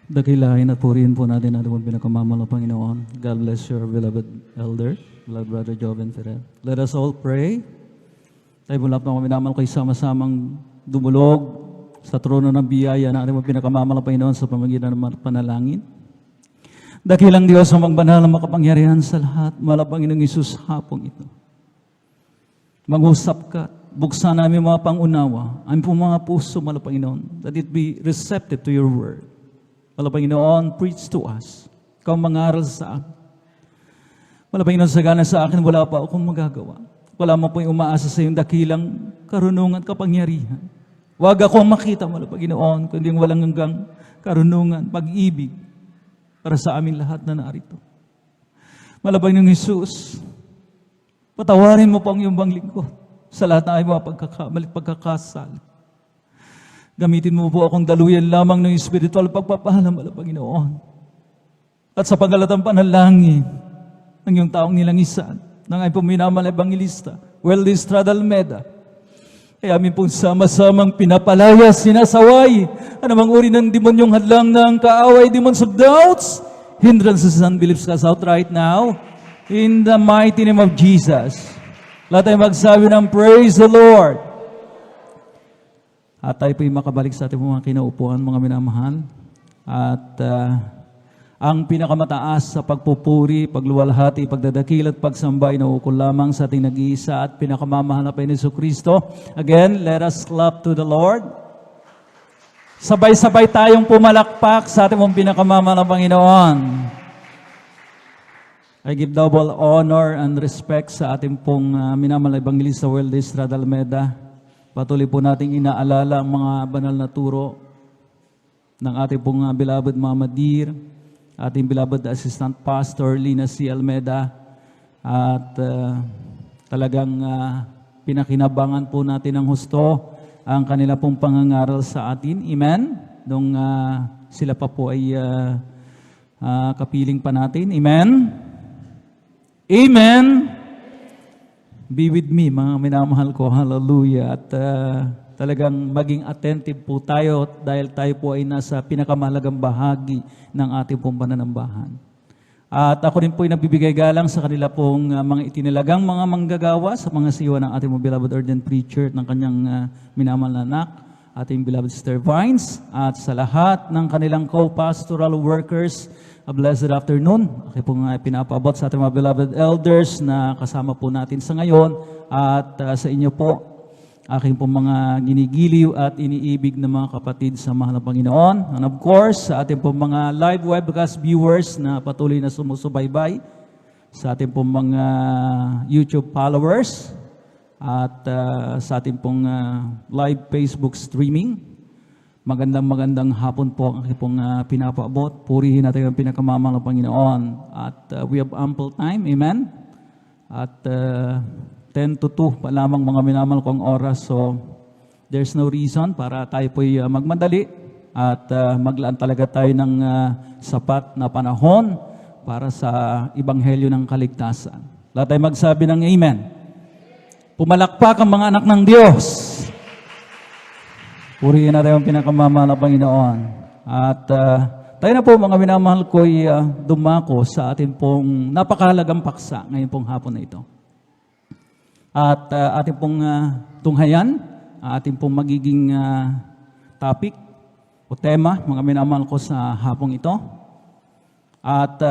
Dakilahin at purihin po natin ang ating pinakamamahal na Panginoon. God bless your beloved elder, beloved brother Joven Ferrer. Let us all pray. Tayo mulap na minamahal ko sama-samang dumulog sa trono ng biyaya na ating pinakamamahal na Panginoon sa pamagitan ng panalangin. Dakilang Diyos ang magbanal na makapangyarihan sa lahat, mahal ang Panginoong Isus hapong ito. Mag-usap ka, buksan namin mga pangunawa, ang mga puso, mahal ang Panginoon, that it be receptive to your word. Mahal Panginoon, preach to us. Ikaw mangaral sa akin. Mahal Panginoon, sagana sa akin, wala pa akong magagawa. Wala mo po yung umaasa sa iyong dakilang karunungan, kapangyarihan. Huwag akong makita, mahal Panginoon, kundi walang hanggang karunungan, pag-ibig para sa amin lahat na narito. Mahal Panginoong Jesus, patawarin mo po ang iyong banglingkod sa lahat na ay mga pagkakasal. Gamitin mo po akong daluyan lamang ng spiritual pagpapahalam, mahal Panginoon. At sa panggalatang panalangin ng iyong taong nilangisan, ng ay puminamal na evangelista, Weldy Estrada Almeda, ay amin pong sama-samang pinapalaya, sinasaway, anumang uri ng demonyong hadlang ng kaaway, demons of doubts, hindrances and unbeliefs cast out right now, in the mighty name of Jesus. Lahat tayo magsabi ng praise the Lord. At tayo po'y makabalik sa ating mga kinaupuan, mga minamahal. At ang pinakamataas sa pagpupuri, pagluwalhati, pagdadakil at pagsamba ay nauukol lamang sa ating nag-iisa at pinakamamahal na Panginoon Kristo. Again, let us clap to the Lord. Sabay-sabay tayong pumalakpak sa ating pinakamamahal na Panginoon. I give double honor and respect sa ating pong minamahal na Evangelista Weldy Estrada Almeda. Patuloy po nating inaalala ang mga banal na turo ng ating pong beloved Mama Dear, ating beloved Assistant Pastor Lina C. Almeda, at talagang pinakinabangan po natin ng husto ang kanila pong pangangaral sa atin. Amen? Nung sila pa po ay kapiling pa natin. Amen? Amen? Be with me, mga minamahal ko. Hallelujah. At talagang maging attentive po tayo dahil tayo po ay nasa pinakamahalagang bahagi ng ating pong pananambahan. At ako rin po ay nagbibigay galang sa kanila pong mga itinilagang mga manggagawa sa mga siwa ng ating beloved ordained preacher ng kanyang minamahal na anak, ating beloved Sister Vines, at sa lahat ng kanilang co-pastoral workers. A blessed afternoon. Ako pong pinapaabot sa ating mga beloved elders na kasama po natin sa ngayon at sa inyo po, aking pong mga ginigiliw at iniibig na mga kapatid sa mahal na Panginoon. And of course, sa ating pong mga live webcast viewers na patuloy na sumusubaybay, sa ating pong mga YouTube followers, at sa ating pong live Facebook streaming. Magandang hapon po ang aking pong pinapaabot. Purihin natin ang pinakamamahal na Panginoon. At we have ample time. Amen? At 10 to 2 pa lamang mga minamahal kong oras. So, there's no reason para tayo po'y magmadali. At maglaan talaga tayo ng sapat na panahon para sa Ebanghelyo ng Kaligtasan. Lahat tayo magsabi ng Amen. Pumalakpak ang mga anak ng Diyos. Purihin natin ang pinakamamahal na Panginoon. At tayo na po mga minamahal ko'y dumako sa ating pong napakahalagang paksa ngayon pong hapon na ito. At ating pong tunghayan, ating pong magiging topic o tema, mga minamahal ko sa hapong ito. At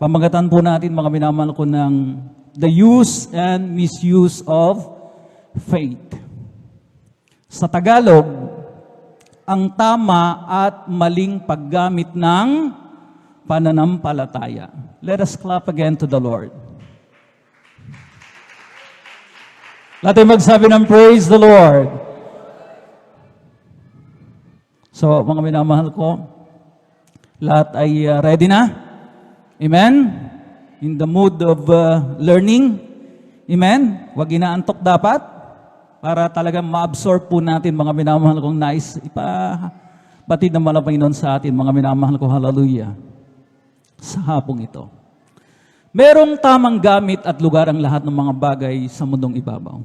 pamagatan po natin mga minamahal ko ng the use and misuse of faith. Sa Tagalog, ang tama at maling paggamit ng pananampalataya. Let us clap again to the Lord. Lahat ay magsabi ng praise the Lord. So, mga minamahal ko, lahat ay ready na? Amen? In the mood of learning? Amen? Huwag inaantok dapat? Para talagang ma-absorb po natin, mga minamahal kong nais, ipabatid ng malang Panginoon sa atin, mga minamahal ko, hallelujah, sa hapong ito. Merong tamang gamit at lugar ang lahat ng mga bagay sa mundong ibabaw.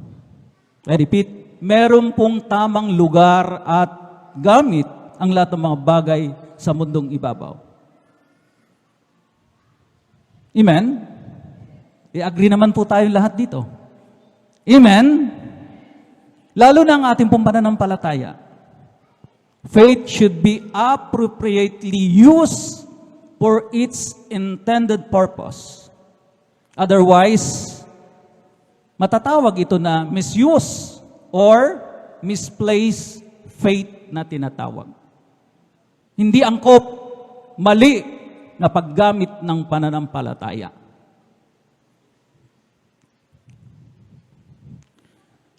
I repeat, meron pong tamang lugar at gamit ang lahat ng mga bagay sa mundong ibabaw. Amen? I-agree naman po tayong lahat dito. Amen? Lalo na ang ating pong pananampalataya. Faith should be appropriately used for its intended purpose. Otherwise, matatawag ito na misuse or misplaced faith na tinatawag. Hindi angkop, mali na paggamit ng pananampalataya.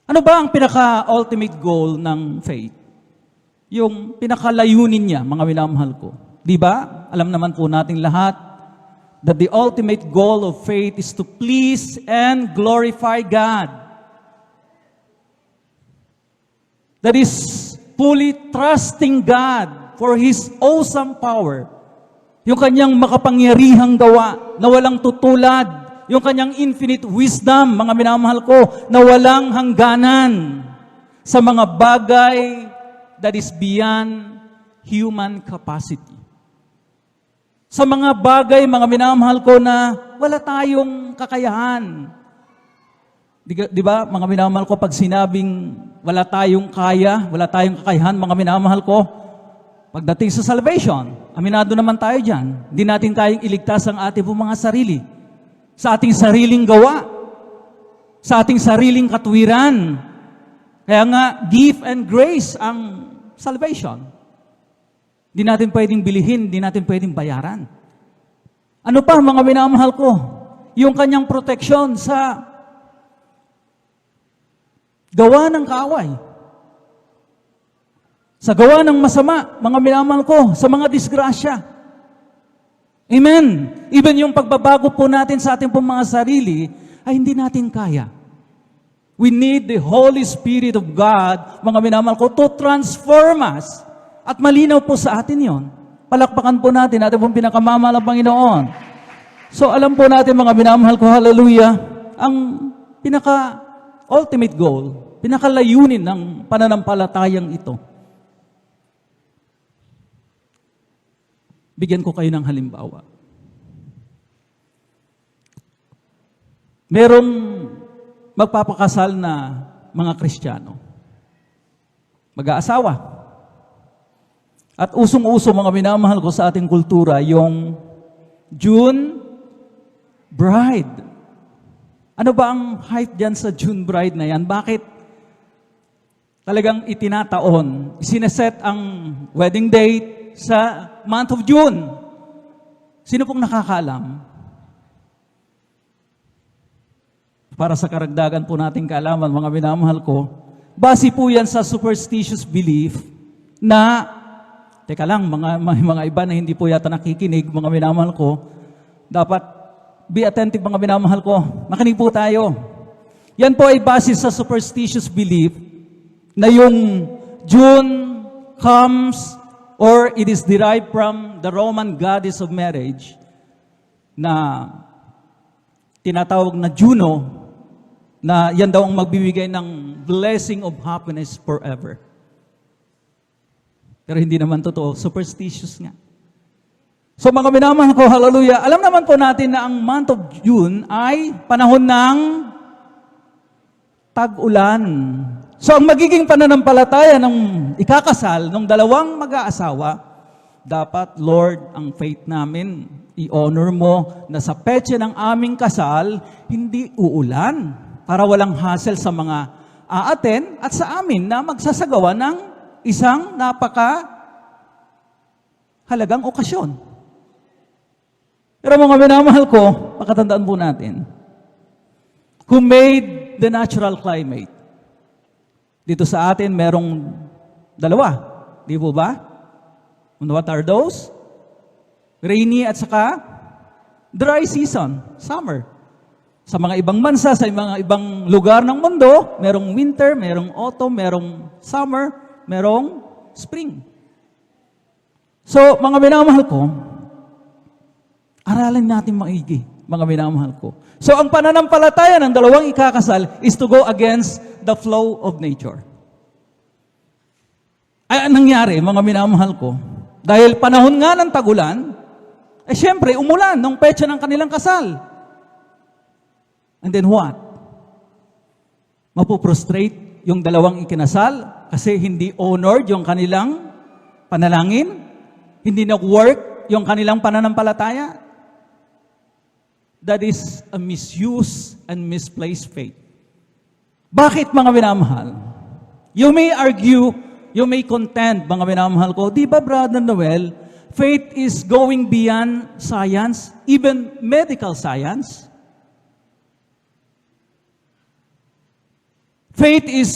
Ano ba ang pinaka-ultimate goal ng faith? Yung pinaka-layunin niya, mga minamahal ko. Di ba? Alam naman po nating lahat that the ultimate goal of faith is to please and glorify God. That is fully trusting God for His awesome power. Yung kanyang makapangyarihang gawa na walang tutulad. Yung kanyang infinite wisdom, mga minamahal ko, na walang hangganan sa mga bagay that is beyond human capacity. Sa mga bagay, mga minamahal ko, na wala tayong kakayahan. Di ba, mga minamahal ko, pag sinabing wala tayong kaya, wala tayong kakayahan, mga minamahal ko, pagdating sa salvation, aminado naman tayo dyan. Hindi natin kayang iligtas ang ating mga sarili. Sa ating sariling gawa. Sa ating sariling katwiran. Kaya nga, gift and grace ang salvation. Hindi natin pwedeng bilihin, hindi natin pwedeng bayaran. Ano pa, mga minamahal ko? Yung kanyang proteksyon sa gawa ng kaaway. Sa gawa ng masama, mga minamahal ko, sa mga disgrasya. Amen. Even yung pagbabago po natin sa ating pong mga sarili, ay hindi natin kaya. We need the Holy Spirit of God, mga minamahal ko, to transform us. At malinaw po sa atin yon. Palakpakan po natin, ating pong pinakamamahal ang Panginoon. So alam po natin, mga minamahal ko, hallelujah, ang pinaka-ultimate goal, pinaka-layunin ng pananampalatayang ito. Bigyan ko kayo ng halimbawa. Merong magpapakasal na mga Kristiyano. Mag-aasawa. At usong-uso, mga minamahal ko, sa ating kultura, yung June bride. Ano ba ang hype dyan sa June bride na yan? Bakit talagang itinataon, sineset ang wedding date sa month of June? Sino pong nakakaalam? Para sa karagdagan po nating kaalaman, mga minamahal ko, base po yan sa superstitious belief na, teka lang, mga iba na hindi po yata nakikinig, mga minamahal ko, dapat be attentive, mga minamahal ko. Makinig po tayo. Yan po ay base sa superstitious belief na yung June comes or it is derived from the Roman goddess of marriage na tinatawag na Juno, na yan daw ang magbibigay ng blessing of happiness forever. Pero hindi naman totoo, superstitious nga. So mga minamahal ko, hallelujah, alam naman po natin na ang month of June ay panahon ng tag-ulan. So ang magiging pananampalataya ng ikakasal, ng dalawang mag-aasawa, dapat, Lord, ang faith namin, i-honor mo na sa petsa ng aming kasal, hindi uulan para walang hassle sa mga aaten at sa amin na magsasagawa ng isang halagang okasyon. Pero mga minamahal ko, pakatandaan po natin, who made the natural climate? Dito sa atin, merong dalawa. Di po ba? And what are those? Rainy at saka dry season, summer. Sa mga ibang bansa, sa mga ibang lugar ng mundo, merong winter, merong autumn, merong summer, merong spring. So, mga minamahal ko, aralin natin maigi, mga minamahal ko. So, ang pananampalataya ng dalawang ikakasal is to go against the flow of nature. Ay, anong nangyari, mga minamahal ko? Dahil panahon nga ng tagulan, syempre, umulan nung petsa ng kanilang kasal. And then what? Mapuprostrate yung dalawang ikinasal kasi hindi honored yung kanilang panalangin, hindi nag-work yung kanilang pananampalataya. That is a misuse and misplaced faith. Bakit, mga minamahal? You may argue, you may contend, mga minamahal ko, di ba, Brother Noel, faith is going beyond science, even medical science. Faith is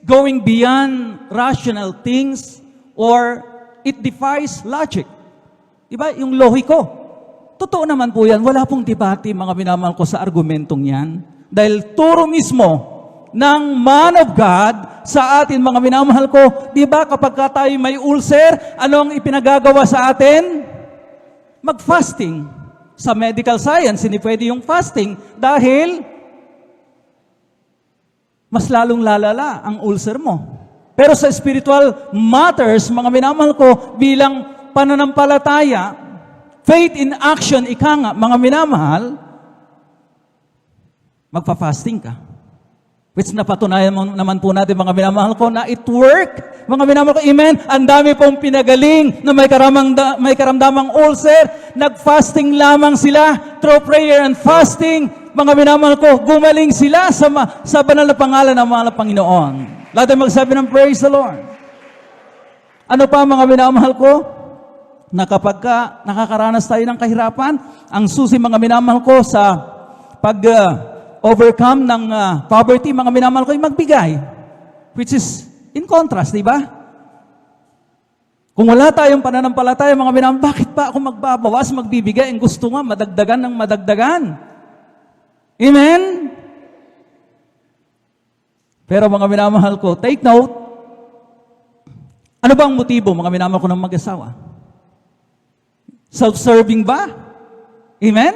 going beyond rational things or it defies logic. Diba? Yung lohiko. Totoo naman po yan. Wala pong debate, mga minamahal ko, sa argumentong yan. Dahil turo mismo ng man of God sa atin, mga minamahal ko, di ba kapag tayo may ulcer, anong ipinagagawa sa atin? Mag-fasting. Sa medical science, hindi pwede yung fasting dahil mas lalong lalala ang ulcer mo. Pero sa spiritual matters, mga minamahal ko, bilang pananampalataya, faith in action, ika nga, mga minamahal, magpa-fasting ka. Which napatunayan naman po natin, mga minamahal ko, na it work. Mga minamahal ko, amen. Ang dami pong pinagaling na may karamdamang ulcer. Nag-fasting lamang sila through prayer and fasting. Mga minamahal ko, gumaling sila sa banal na pangalan ng mga Panginoon. Lahat ay magsabi ng praise the Lord. Ano pa, mga minamahal ko? Na kapag nakakaranas tayo ng kahirapan, ang susi, mga minamahal ko, sa overcome ng poverty, mga minamahal ko, ay magbigay. Which is in contrast, di ba? Kung wala tayong pananampalataya, mga minamahal, bakit pa ako magbabawas, magbibigay? Ang gusto nga, madagdagan ng madagdagan. Amen? Pero mga minamahal ko, take note, ano ba ang motibo, mga minamahal ko, ng mag-asawa? Self-serving ba? Amen?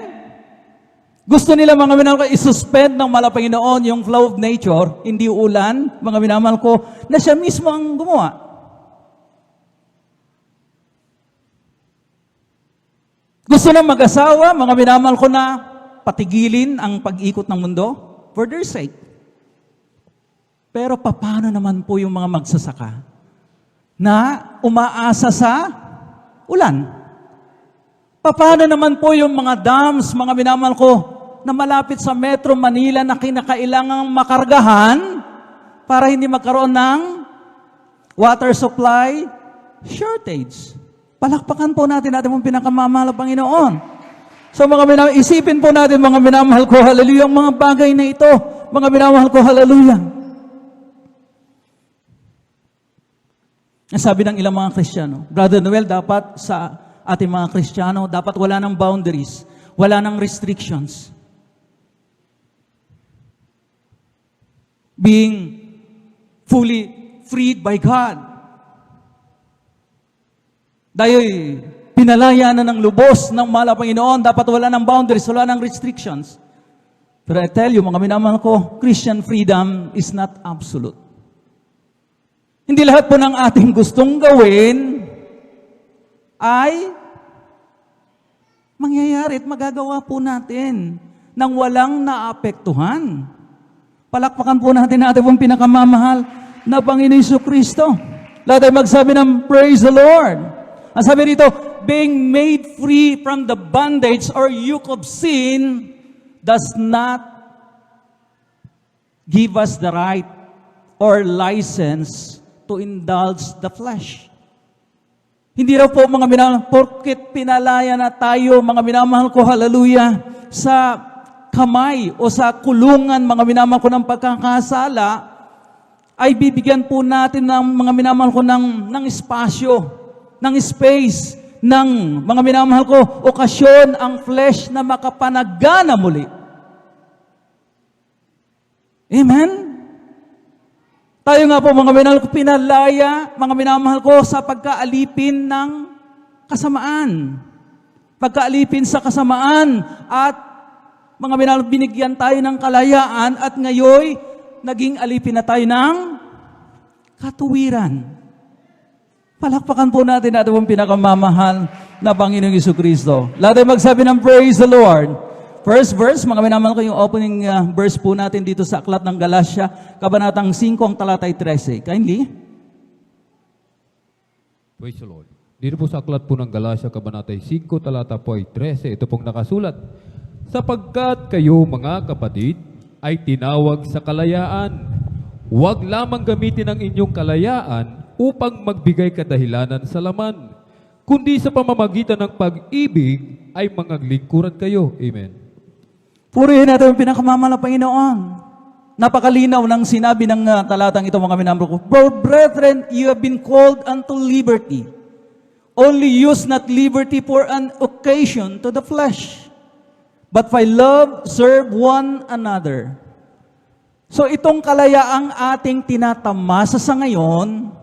Gusto nila, mga minamahal ko, isuspend ng Panginoon yung flow of nature, hindi ulan, mga minamahal ko, na siya mismo ang gumawa. Gusto ng mag-asawa, mga minamahal ko, na patigilin ang pag-ikot ng mundo for their sake. Pero paano naman po yung mga magsasaka na umaasa sa ulan? Paano naman po yung mga dams, mga minamahal ko, na malapit sa Metro Manila na kinakailangang makargahan para hindi magkaroon ng water supply shortage? Palakpakan po natin pong pinakamamahal ng Panginoon. So mga minamahal, isipin po natin, mga minamahal ko, hallelujah, ang mga bagay na ito. Mga minamahal ko, hallelujah. Sabi ng ilang mga Kristiyano, Brother Noel, dapat sa ating mga Kristiyano, dapat wala ng boundaries, wala ng restrictions. Being fully freed by God. Dahil pinalaya na ng lubos ng mahal na Panginoon, dapat wala ng boundaries, wala ng restrictions. Pero I tell you, mga minamahal ko, Christian freedom is not absolute. Hindi lahat po ng ating gustong gawin ay mangyayari at magagawa po natin nang walang naapektuhan. Palakpakan po natin pong pinakamamahal na Panginoon Jesucristo. Lahat ay magsabi ng praise the Lord. Ang sabi dito, being made free from the bondage or yoke of sin does not give us the right or license to indulge the flesh. Hindi raw po, mga minamahal, porket pinalaya na tayo, mga minamahal ko, hallelujah, sa kamay o sa kulungan, mga minamahal ko, ng pagkakasala, ay bibigyan po natin ng mga minamahal ko ng espasyo, ng space, ng mga minamahal ko, okasyon ang flesh na makapanagana muli. Amen? Tayo nga po, mga minamahal ko, pinalaya, mga minamahal ko, sa pagkaalipin ng kasamaan. Pagkaalipin sa kasamaan at mga minamahal, binigyan tayo ng kalayaan at ngayon, naging alipin na tayo ng katuwiran. Palakpakan po natin ating pong pinakamamahal na Panginoong Jesucristo. Lahat ay magsabi ng praise the Lord. First verse, mga minamahal ko, yung opening verse po natin dito sa Aklat ng Galacia, Kabanatang 5, ang talatay 13. Kindly. Praise the Lord. Dito po sa Aklat po ng Galacia, Kabanatay 5, talata po ay 13. Ito pong nakasulat. Sapagkat kayo, mga kapatid, ay tinawag sa kalayaan. Huwag lamang gamitin ang inyong kalayaan upang magbigay kadahilanan sa laman, kundi sa pamamagitan ng pag-ibig ay mangaglingkuran kayo. Amen. Purihin natin ang pinakamamahal na Panginoon. Napakalinaw ng sinabi ng talatang ito, mga minamahal ko. Brethren, you have been called unto liberty. Only use not liberty for an occasion to the flesh, but by love serve one another. So itong kalayaang ating tinatamasa sa ngayon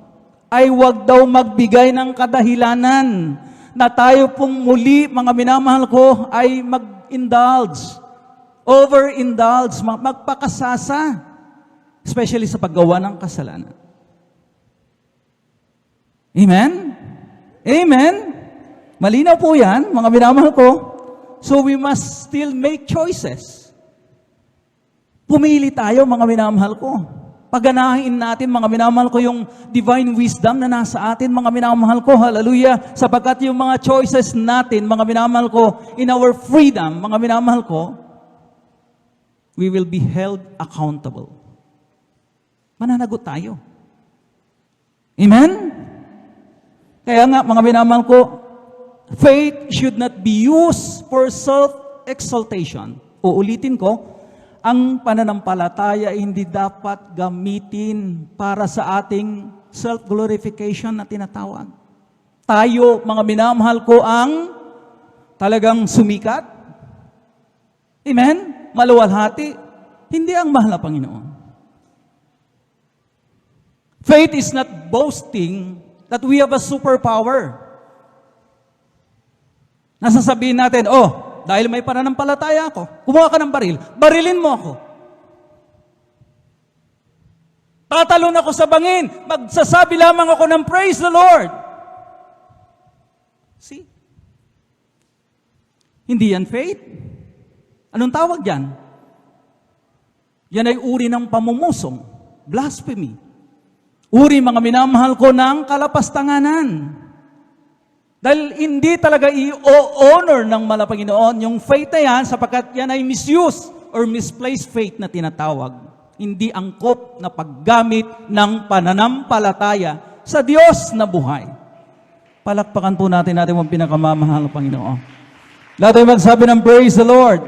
ay wag daw magbigay ng kadahilanan na tayo pong muli, mga minamahal ko, ay mag-indulge, over-indulge, magpakasasa, especially sa paggawa ng kasalanan. Amen? Amen? Malinaw po yan, mga minamahal ko. So we must still make choices. Pumili tayo, mga minamahal ko. Paganahin natin, mga minamahal ko, yung divine wisdom na nasa atin, mga minamahal ko, hallelujah, sapagkat yung mga choices natin, mga minamahal ko, in our freedom, mga minamahal ko, we will be held accountable. Mananagot tayo. Amen? Kaya nga, mga minamahal ko, faith should not be used for self-exaltation. Uulitin ko, ang pananampalataya ay hindi dapat gamitin para sa ating self-glorification na tinatawag. Tayo, mga minamahal ko, ang talagang sumikat. Amen? Maluwalhati. Hindi ang mahal na Panginoon. Faith is not boasting that we have a superpower. Nasasabihin natin, dahil may pananampalataya ako, kumuha ka ng baril, barilin mo ako. Tatalon ako sa bangin, magsasabi lamang ako ng praise the Lord. See? Hindi yan faith. Anong tawag yan? Yan ay uri ng pamumusong, blasphemy. Uri, mga minamahal ko, ng kalapastanganan. Dahil hindi talaga i-honor ng Panginoon yung faith na yan sapagkat yan ay misuse or misplaced faith na tinatawag. Hindi angkop na paggamit ng pananampalataya sa Diyos na buhay. Palakpakan po natin ang pinakamamahal na Panginoon. Lahat ay magsabi ng praise the Lord.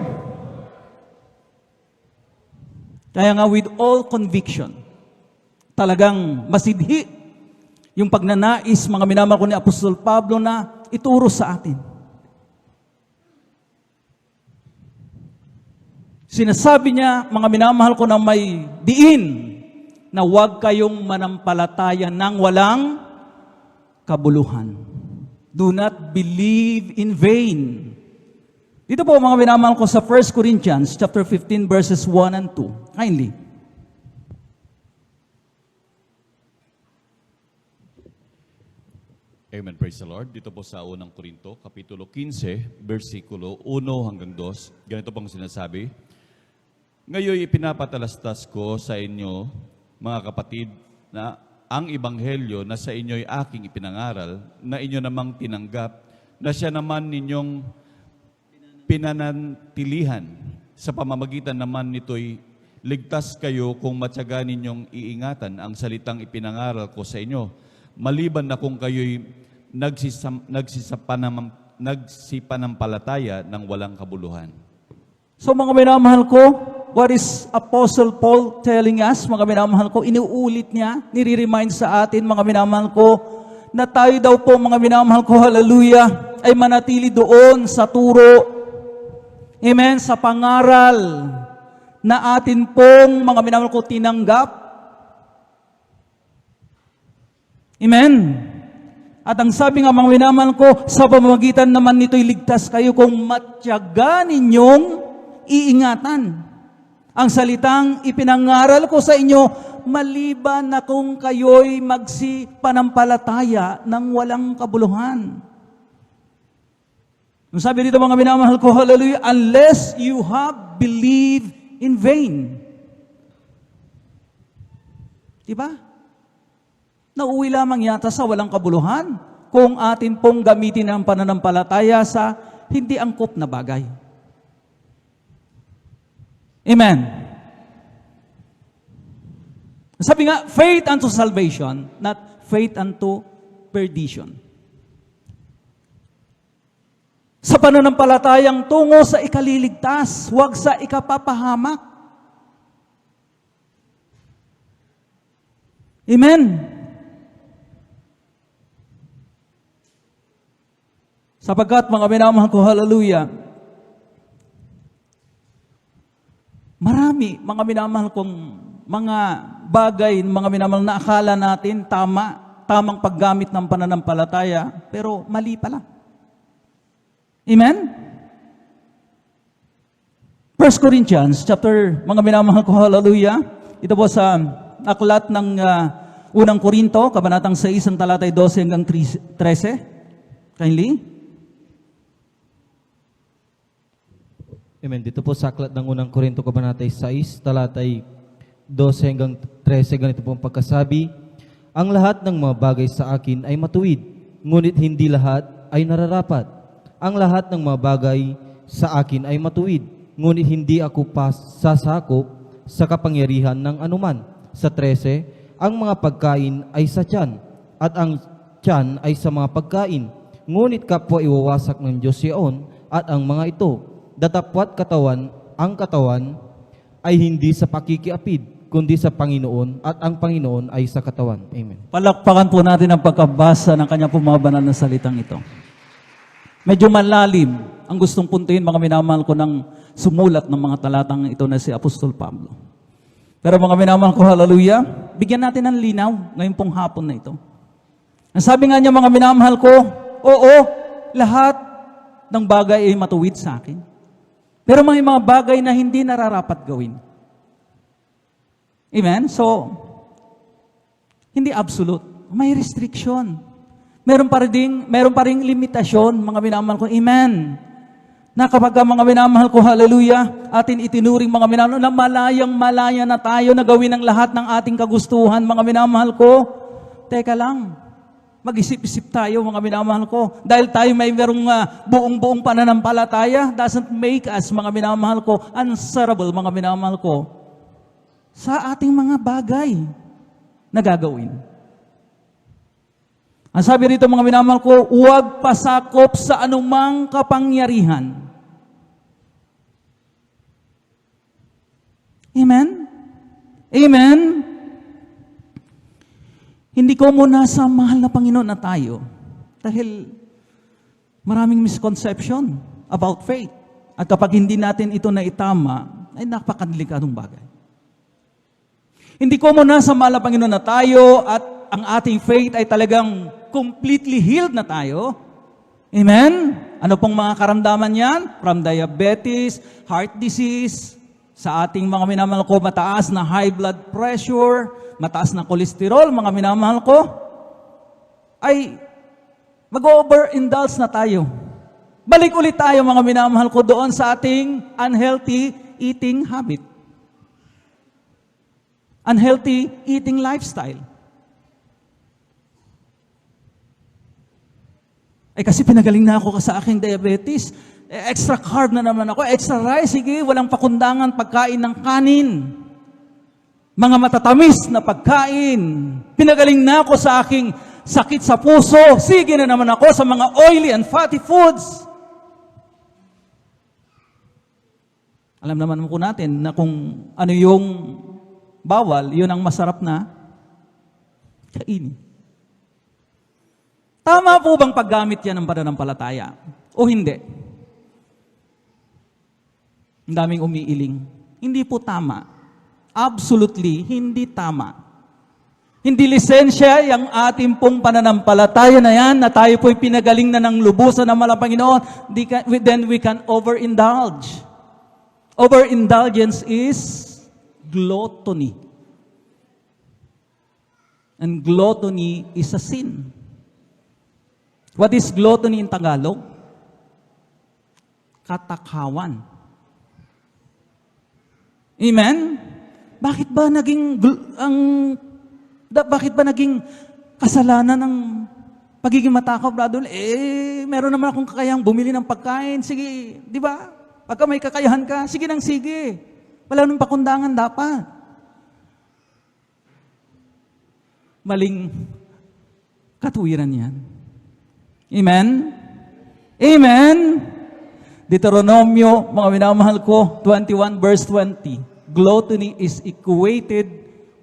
Kaya nga with all conviction, talagang masidhi yung pagnanais, mga minamahal ko ni Apostol Pablo na ituro sa atin. Sinasabi niya, mga minamahal ko, na may diin na huwag kayong manampalataya ng walang kabuluhan. Do not believe in vain. Dito po, mga minamahal ko, sa 1 Corinthians chapter 15 verses 1 and 2. Kindly. Amen, praise the Lord. Dito po sa unang Korinto, Kapitulo 15, versikulo 1 hanggang 2. Ganito pong sinasabi, ngayon ipinapatalastas ko sa inyo, mga kapatid, na ang ebanghelyo na sa inyo ay aking ipinangaral, na inyo namang tinanggap, na siya naman ninyong pinanantilihan. Sa pamamagitan naman nito'y ligtas kayo kung matyaga ninyong iingatan ang salitang ipinangaral ko sa inyo, maliban na kung kayo'y nagsipanampalataya ng walang kabuluhan. So mga minamahal ko, what is Apostle Paul telling us, mga minamahal ko? Inuulit niya, nire-remind sa atin, mga minamahal ko, na tayo daw po, mga minamahal ko, hallelujah, ay manatili doon sa turo, amen, sa pangaral na atin pong, mga minamahal ko, tinanggap. Amen. At ang sabi nga, mga minamahal ko, sa pamamagitan naman nito'y ligtas kayo kung matyaga ninyong iingatan Ang salitang ipinangaral ko sa inyo, maliban na kung kayo'y magsipanampalataya ng walang kabuluhan. Ang sabi dito mga minamahal ko, hallelujah, unless you have believed in vain. Diba? Nauwi lamang yata sa walang kabuluhan kung atin pong gamitin ang pananampalataya sa hindi angkop na bagay. Amen. Sabi nga, faith unto salvation, not faith unto perdition. Sa pananampalatayang tungo sa ikaliligtas, huwag sa ikapapahamak. Amen. Sapagkat mga minamahal ko, hallelujah, marami, mga minamahal kong mga bagay, mga minamahal na akala natin tamang paggamit ng pananampalataya, pero mali pala. Amen? 1 Corinthians, mga minamahal ko, hallelujah, ito po sa aklat ng unang Korinto, kabanatang 6, ang talatay 12 hanggang 13. Kindly. Amen. Dito po sa aklat ng unang Korinto, kabanatay 6, talatay 12 hanggang 13, ganito po ang pagkasabi, ang lahat ng mga bagay sa akin ay matuwid, ngunit hindi lahat ay nararapat. Ang lahat ng mga bagay sa akin ay matuwid, ngunit hindi ako sasakop sa kapangyarihan ng anuman. Sa 13, ang mga pagkain ay sa tiyan, at ang tiyan ay sa mga pagkain. Ngunit kapwa iwawasak ng Diyos yaon, at ang mga ito, datapwat katawan, ang katawan ay hindi sa pakikiapid, kundi sa Panginoon, at ang Panginoon ay sa katawan. Amen. Palakpakan po natin ang pagkabasa ng kanyang pumabanal na salitang ito. Medyo malalim ang gustong puntuin, mga minamahal ko, ng sumulat ng mga talatang ito na si Apostol Pablo. Pero mga minamahal ko, hallelujah, bigyan natin ng linaw ngayong pong hapon na ito. Ang sabi nga niya, mga minamahal ko, oo, lahat ng bagay ay matuwid sa akin. Pero may mga bagay na hindi nararapat gawin. Amen? So, hindi absolute. May restriction. Meron pa ring limitasyon, mga minamahal ko. Amen. Na kapag mga minamahal ko, hallelujah, atin itinuring mga minamahal, na malayang-malaya na tayo na gawin ang lahat ng ating kagustuhan, mga minamahal ko. Teka lang. Mag-isip-isip tayo, mga minamahal ko. Dahil tayo may merong buong-buong pananampalataya, doesn't make us, mga minamahal ko, answerable, mga minamahal ko, sa ating mga bagay na gagawin. Ang sabi rito, mga minamahal ko, huwag pasakop sa anumang kapangyarihan. Amen? Amen? Hindi ko muna sa mahal na Panginoon na tayo dahil maraming misconception about faith. At kapag hindi natin ito na itama, ay napakadelikadong bagay. Hindi ko muna sa mahal na Panginoon na tayo at ang ating faith ay talagang completely healed na tayo. Amen? Ano pong mga karamdaman yan? From diabetes, heart disease, sa ating mga minamahal ko, mataas na high blood pressure, mataas na kolesterol, mga minamahal ko, ay mag-overindulge na tayo. Balik ulit tayo, mga minamahal ko, doon sa ating unhealthy eating habit. Unhealthy eating lifestyle. Kasi pinagaling na ako sa aking diabetes. Extra carb na naman ako. Extra rice, sige, walang pakundangan pagkain ng kanin. Mga matatamis na pagkain. Pinagaling na ako sa aking sakit sa puso. Sige na naman ako sa mga oily and fatty foods. Alam naman po natin na kung ano yung bawal, yun ang masarap na kainin. Tama po bang paggamit yan ng pananampalataya? O hindi? Ang daming umiiling. Hindi po tama. Absolutely, hindi tama. Hindi lisensya yung ating pong pananampalataya na yan, na tayo po'y pinagaling na ng lubusan ng malang Panginoon, then we can overindulge. Overindulgence is gluttony. And gluttony is a sin. What is gluttony in Tagalog? Katakawan. Amen? Bakit ba naging kasalanan ng pagiging matakaw, brother? Meron naman akong kakayahang bumili ng pagkain. Sige, di ba? Pagka may kakayahan ka, sige nang sige. Wala nang pakundangan dapat. Maling katuwiran yan. Amen? Amen? Deuteronomio, mga minamahal ko, 21 verse 20. Gluttony is equated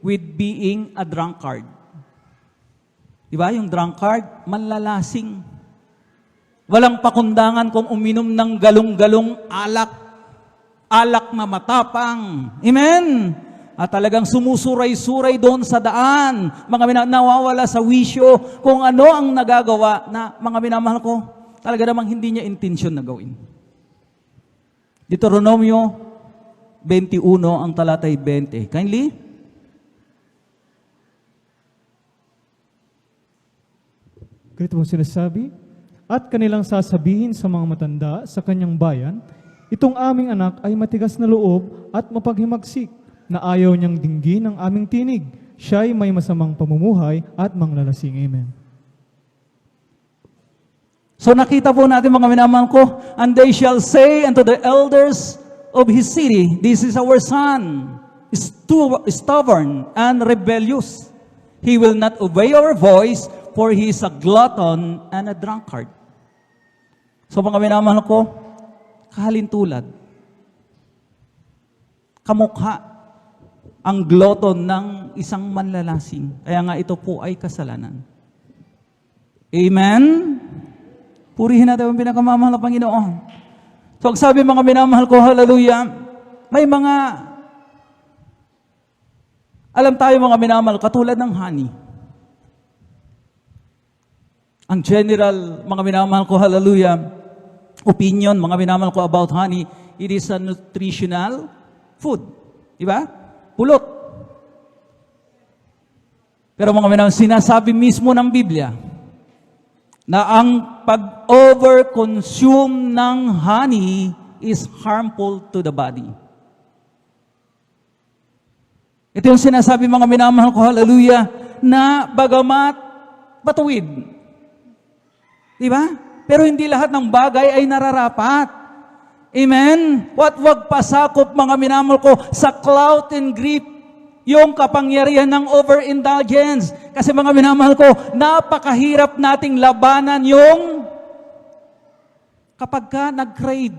with being a drunkard. Diba? Yung drunkard, manlalasing. Walang pakundangan kung uminom ng galong-galong alak. Alak na matapang. Amen? At talagang sumusuray-suray doon sa daan. Mga nawawala sa wisyo kung ano ang nagagawa na mga minamahal ko, talaga namang hindi niya intensyon na gawin. Deuteronomio 21 ang talatay 20. Kindly? Ganito mo sinasabi, at kanilang sasabihin sa mga matanda sa kanyang bayan, itong aming anak ay matigas na loob at mapaghimagsik, na ayaw niyang dinggin ang aming tinig. Siya'y may masamang pamumuhay at manglalasing. Amen. So nakita po natin mga minamahal ko, and they shall say unto the elders of his city, this is our son, is stubborn and rebellious. He will not obey our voice, for he is a glutton and a drunkard. So mga minamahal ko, kahalintulad, kamukha ang glutton ng isang manlalasing. Kaya nga ito po ay kasalanan. Amen? Purihin natin ang pinakamamahal ng Panginoon. So, ang sabi mga minamahal ko, hallelujah, may mga, alam tayo mga minamahal, katulad ng honey. Ang general, mga minamahal ko, hallelujah, opinion, mga minamahal ko about honey, it is a nutritional food. Diba? Pulot. Pero mga minamahal, sinasabi mismo ng Biblia, na ang pag-overconsume ng honey is harmful to the body. Ito yung sinasabi mga minamahal ko, hallelujah, na bagamat patuwid. Diba? Pero hindi lahat ng bagay ay nararapat. Amen? Wag pasakop mga minamahal ko sa clout and grief yung kapangyarihan ng overindulgence. Kasi mga minamahal ko, napakahirap nating labanan yung kapag ka nag-crave.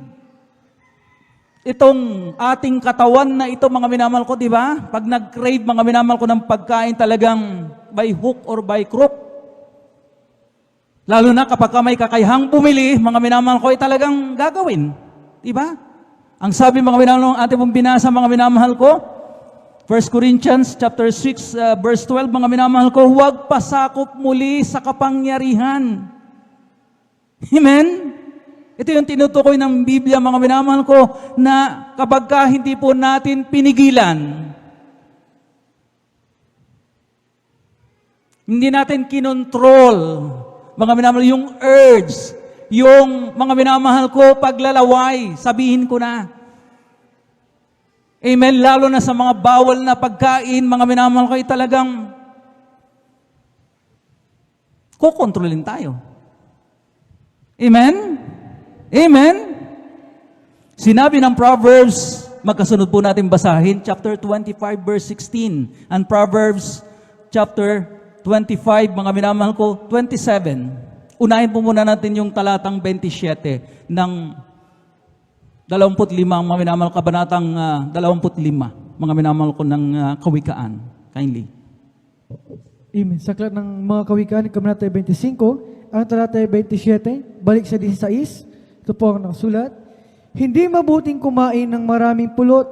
Itong ating katawan na ito, mga minamahal ko, di ba? Pag nag-crave, mga minamahal ko, ng pagkain talagang by hook or by crook. Lalo na kapag ka may kakayahang bumili, mga minamahal ko, ay talagang gagawin. Di ba? Ang sabi, mga minamahal ko, ating pong binasa, mga minamahal ko, 1 Corinthians chapter 6 verse 12, mga minamahal ko, huwag pasakop muli sa kapangyarihan. Amen? Ito yung tinutukoy ng Biblia, mga minamahal ko, na kapag ka hindi po natin pinigilan, hindi natin kinontrol, mga minamahal, yung urge, yung mga minamahal ko, paglalaway, sabihin ko na, amen, lalo na sa mga bawal na pagkain, mga minamahal ko, ay talagang kukontrolin tayo. Amen? Amen? Sinabi ng Proverbs, magkasunod po natin basahin, chapter 25, verse 16, and Proverbs chapter 25, mga minamahal ko, 27. Unahin po muna natin yung talatang 27 ng 25, mga minamahal, kabanatang 25, mga minamahal ko ng kawikaan. Kindly. Amen. Sa aklat ng mga kawikaan, kabanata 25, ang talata 27, balik sa 16, ito po ang nakasulat, hindi mabuting kumain ng maraming pulot,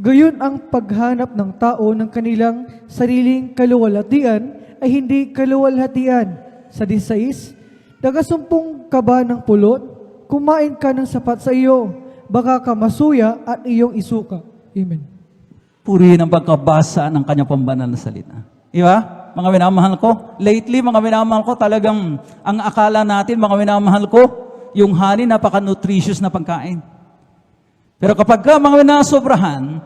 gayon ang paghanap ng tao ng kanilang sariling kaluwalhatian ay hindi kaluwalhatian. Sa 16, nagasumpong ka ba ng pulot? Kumain ka ng sapat sa iyo, baka ka masuya at iyong isuka. Amen. purihin ang pagkabasa ng kanyang pambanal na salita. Diba? Mga minamahal ko, lately, mga minamahal ko, talagang ang akala natin, mga minamahal ko, yung honey, napaka-nutritious na pagkain. Pero kapag ka mga minasobrahan,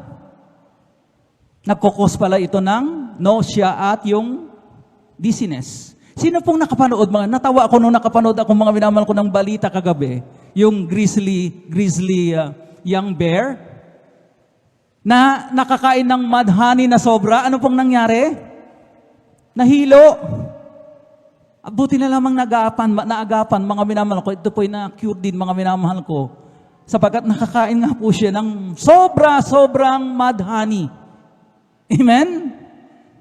nagkukos pala ito ng nausea at yung dizziness. Sino pong nakapanood? Natawa ako nung nakapanood ako mga minamahal ko ng balita kagabi, yung grizzly young bear, na nakakain ng mud honey na sobra. Ano pong nangyari? Nahilo. Buti na lamang naagapan mga minamahal ko. Ito po'y na-cure din mga minamahal ko. Sapagkat nakakain nga po siya ng sobrang mud honey. Amen?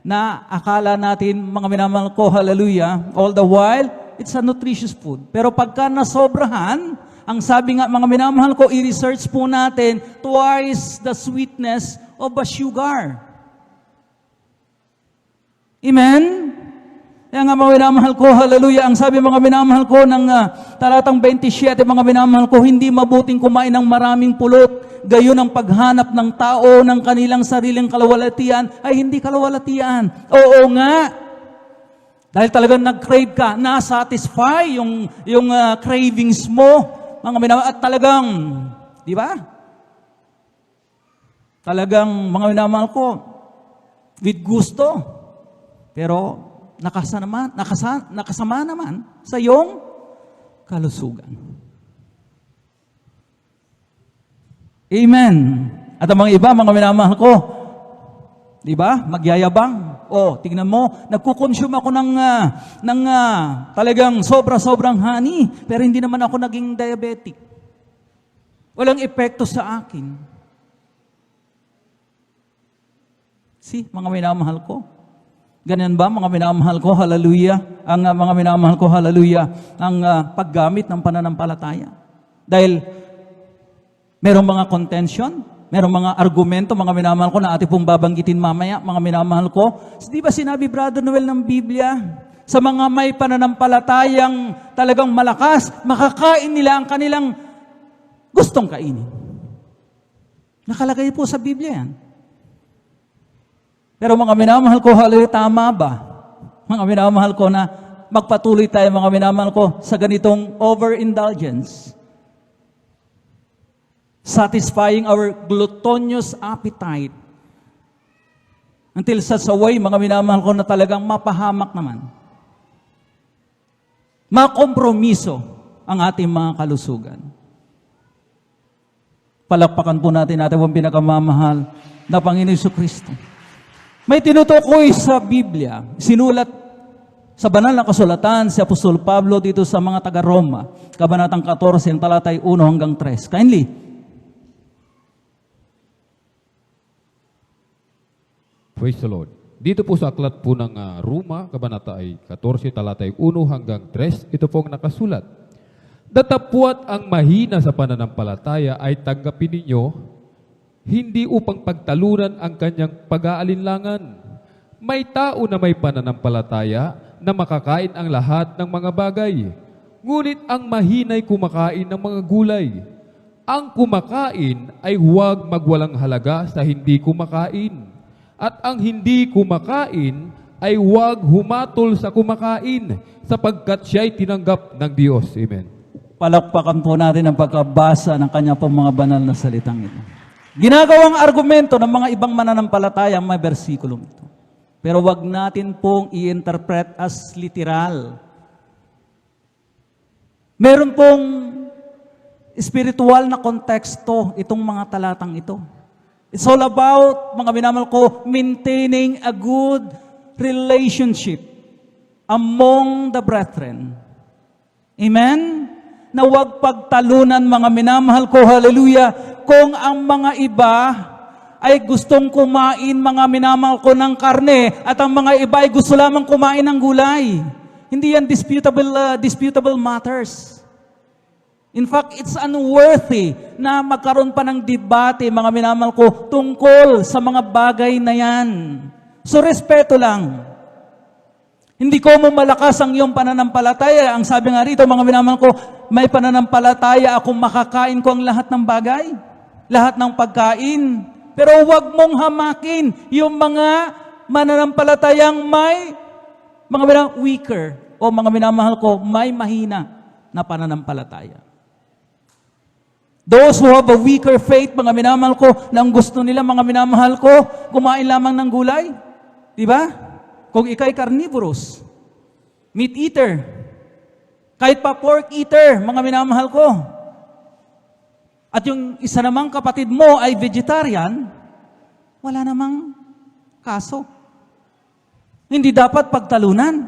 Na akala natin, mga minamahal ko, hallelujah, all the while, it's a nutritious food. Pero pagka nasobrahan, ang sabi nga, mga minamahal ko, i-research po natin, twice the sweetness of a sugar. Amen? Kaya nga mga minamahal ko, hallelujah, ang sabi mga minamahal ko ng talatang 27, mga minamahal ko, hindi mabuting kumain ng maraming pulot, gayon ang paghanap ng tao ng kanilang sariling kalawalatian ay hindi kalawalatian. Oo nga. Dahil talagang nag-crave ka, na-satisfy yung cravings mo, mga minamahal, at talagang, di ba? Talagang, mga minamahal ko, with gusto, pero nakasama naman sa iyong kalusugan. Amen. At ang mga iba, mga minamahal ko, di ba? Magyayabang. Tignan mo, nagkukonsume ako ng talagang sobrang honey, pero hindi naman ako naging diabetic. Walang epekto sa akin. See, mga minamahal ko. Ganyan ba, mga minamahal ko, hallelujah? Ang mga minamahal ko, hallelujah, ang paggamit ng pananampalataya. Dahil merong mga contention, merong mga argumento, mga minamahal ko, na ating pong babanggitin mamaya, mga minamahal ko. Di ba sinabi, Brother Noel, ng Biblia, sa mga may pananampalatayang talagang malakas, makakain nila ang kanilang gustong kainin. Nakalagay po sa Biblia yan. Pero mga minamahal ko, hallelujah, tama ba? Mga minamahal ko na magpatuloy tayo, mga minamahal ko, sa ganitong overindulgence. Satisfying our gluttonous appetite. Until sa saway, mga minamahal ko, na talagang mapahamak naman. Makompromiso ang ating mga kalusugan. Palakpakan po natin pong pinakamamahal na Panginoon Jesucristo. May tinutukoy sa Biblia, sinulat sa banal na kasulatan si Apostol Pablo dito sa mga taga-Roma, kabanatang 14, talatay 1 hanggang 3. Kindly. Praise the Lord. Dito po sa aklat po ng Roma, kabanata ay 14, talatay 1 hanggang 3, ito pong nakasulat. Datapwat ang mahina sa pananampalataya ay tanggapin ninyo, hindi upang pagtalunan ang kanyang pag-aalinlangan. May tao na may pananampalataya na makakain ang lahat ng mga bagay. Ngunit ang mahina'y kumakain ng mga gulay. Ang kumakain ay huwag magwalang halaga sa hindi kumakain. At ang hindi kumakain ay huwag humatol sa kumakain sapagkat siya'y tinanggap ng Diyos. Amen. Palakpakan po natin ang pagkabasa ng kanya pong mga banal na salitang ito. Ginagawang argumento ng mga ibang mananampalataya ang mga bersikulong ito. Pero wag natin pong i-interpret as literal. Meron pong spiritual na konteksto itong mga talatang ito. It's all about, mga minamahal ko, maintaining a good relationship among the brethren. Amen? Na huwag pagtalunan, mga minamahal ko, hallelujah, kung ang mga iba ay gustong kumain, mga minamahal ko, ng karne, at ang mga iba ay gusto lamang kumain ng gulay. Hindi yan disputable matters. In fact, it's unworthy na magkaroon pa ng debate, mga minamahal ko, tungkol sa mga bagay na yan. So, respeto lang. Hindi ko mo malakas ang iyong pananampalataya. Ang sabi nga rito, mga minamahal ko, may pananampalataya akong makakain ko ang lahat ng bagay. Lahat ng pagkain. Pero huwag mong hamakin yung mga mananampalatayang may mga weaker o mga minamahal ko, may mahina na pananampalataya. Those who have a weaker faith, mga minamahal ko, na ang gusto nila, mga minamahal ko, kumain lamang ng gulay. Di ba? Kung ikay carnivorous, meat eater, kahit pa pork eater, mga minamahal ko, at yung isa namang kapatid mo ay vegetarian, wala namang kaso. Hindi dapat pagtalunan.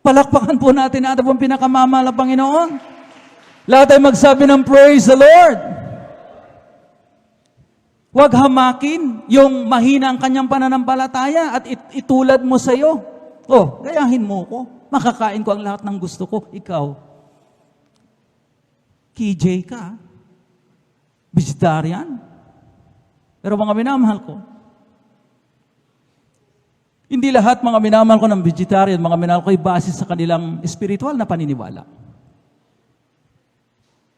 Palakpakan po natin ang ating pinakamamahal na Panginoon. Lahat ay magsabi ng praise the Lord. Huwag hamakin yung mahina ang kanyang pananampalataya at itulad mo sa iyo. Oh, gayahin mo ko. Makakain ko ang lahat ng gusto ko. Ikaw, KJ ka. Vegetarian. Pero mga minamahal ko, hindi lahat mga minamahal ko ng vegetarian, mga minamahal ko ay base sa kanilang spiritual na paniniwala.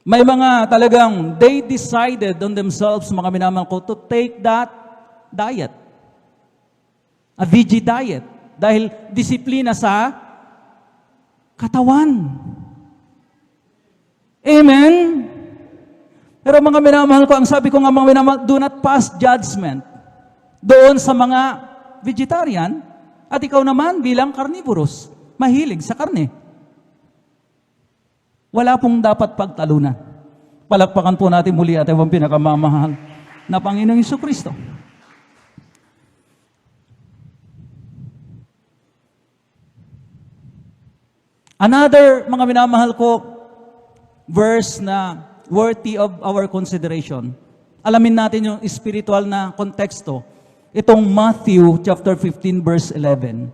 May mga talagang, they decided on themselves, mga minamahal ko, to take that diet. A veggie diet. Dahil disiplina sa katawan. Amen? Pero mga minamahal ko, ang sabi ko nga mga minamahal, do not pass judgment doon sa mga vegetarian, at ikaw naman bilang carnivorous, mahilig sa karne. Wala pong dapat pagtalunan. Palakpakan po natin muli at ang pinakamamahal na Panginoong Jesucristo. Another, mga minamahal ko, verse na worthy of our consideration. Alamin natin yung spiritual na konteksto. Itong Matthew chapter 15 verse 11.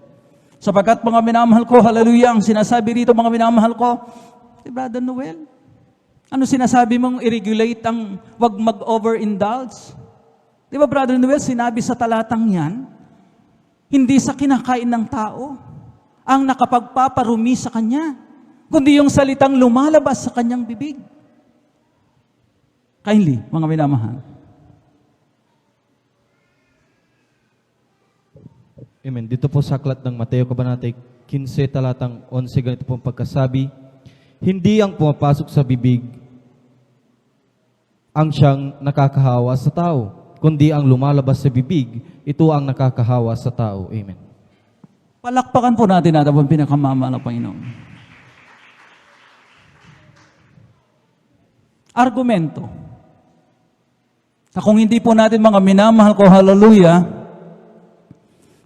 Sapagkat mga minamahal ko, hallelujah, ang sinasabi rito mga minamahal ko, Brother Noel, ano sinasabi mong i-regulate ang wag mag-overindulge? Di ba Brother Noel, sinabi sa talatang yan, hindi sa kinakain ng tao ang nakapagpaparumi sa kanya, kundi yung salitang lumalabas sa kanyang bibig. Kindly, mga minamahal. Amen. Dito po sa aklat ng Mateo Kabanata 15, talatang 11, ganito pong pagkasabi, hindi ang pumapasok sa bibig ang siyang nakakahawa sa tao, kundi ang lumalabas sa bibig, ito ang nakakahawa sa tao. Amen. Palakpakan po natin ang pinakamamahal na Panginoon. Argumento. Na kung hindi po natin mga minamahal ko, hallelujah,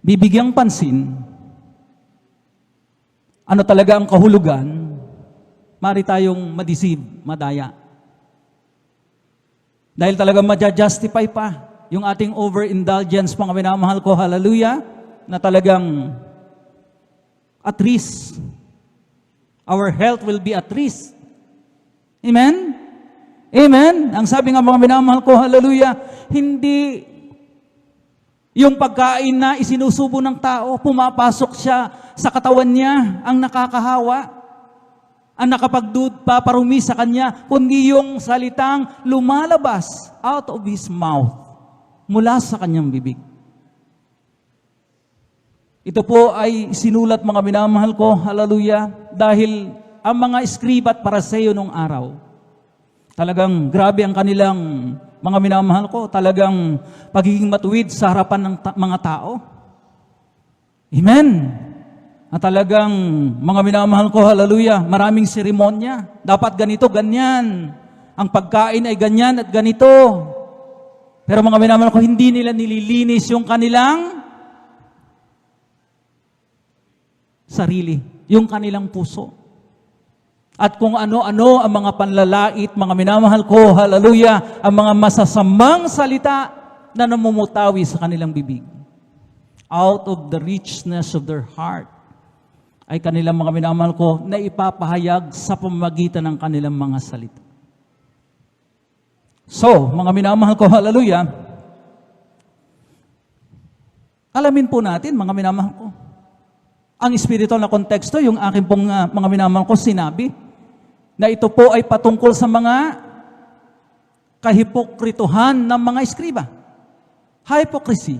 bibigyang pansin, ano talaga ang kahulugan, mari tayong madeceive, madaya. Dahil talaga ma-justify pa yung ating overindulgence, mga minamahal ko, hallelujah, na talagang at risk. Our health will be at risk. Amen? Amen? Ang sabi nga mga minamahal ko, hallelujah, hindi yung pagkain na isinusubo ng tao, pumapasok siya sa katawan niya, ang nakakahawa, ang nakapagpaparumi sa kanya, kundi yung salitang lumalabas out of his mouth, mula sa kanyang bibig. Ito po ay sinulat mga minamahal ko, hallelujah, dahil ang mga eskriba at paraseyo nung araw, talagang grabe ang kanilang mga minamahal ko, talagang pagiging matuwid sa harapan ng mga tao. Amen. At talagang mga minamahal ko, hallelujah, maraming seremonya. Dapat ganito, ganyan. Ang pagkain ay ganyan at ganito. Pero mga minamahal ko, hindi nila nililinis yung kanilang sarili, yung kanilang puso. At kung ano-ano ang mga panlalait, mga minamahal ko, hallelujah, ang mga masasamang salita na namumutawi sa kanilang bibig. Out of the richness of their heart, ay kanilang mga minamahal ko na ipapahayag sa pamamagitan ng kanilang mga salita. So, mga minamahal ko, hallelujah, alamin po natin, mga minamahal ko, ang spiritual na konteksto, yung aking pong mga minamahal ko sinabi, na ito po ay patungkol sa mga kahipokrituhan ng mga eskriba. Hypocrisy.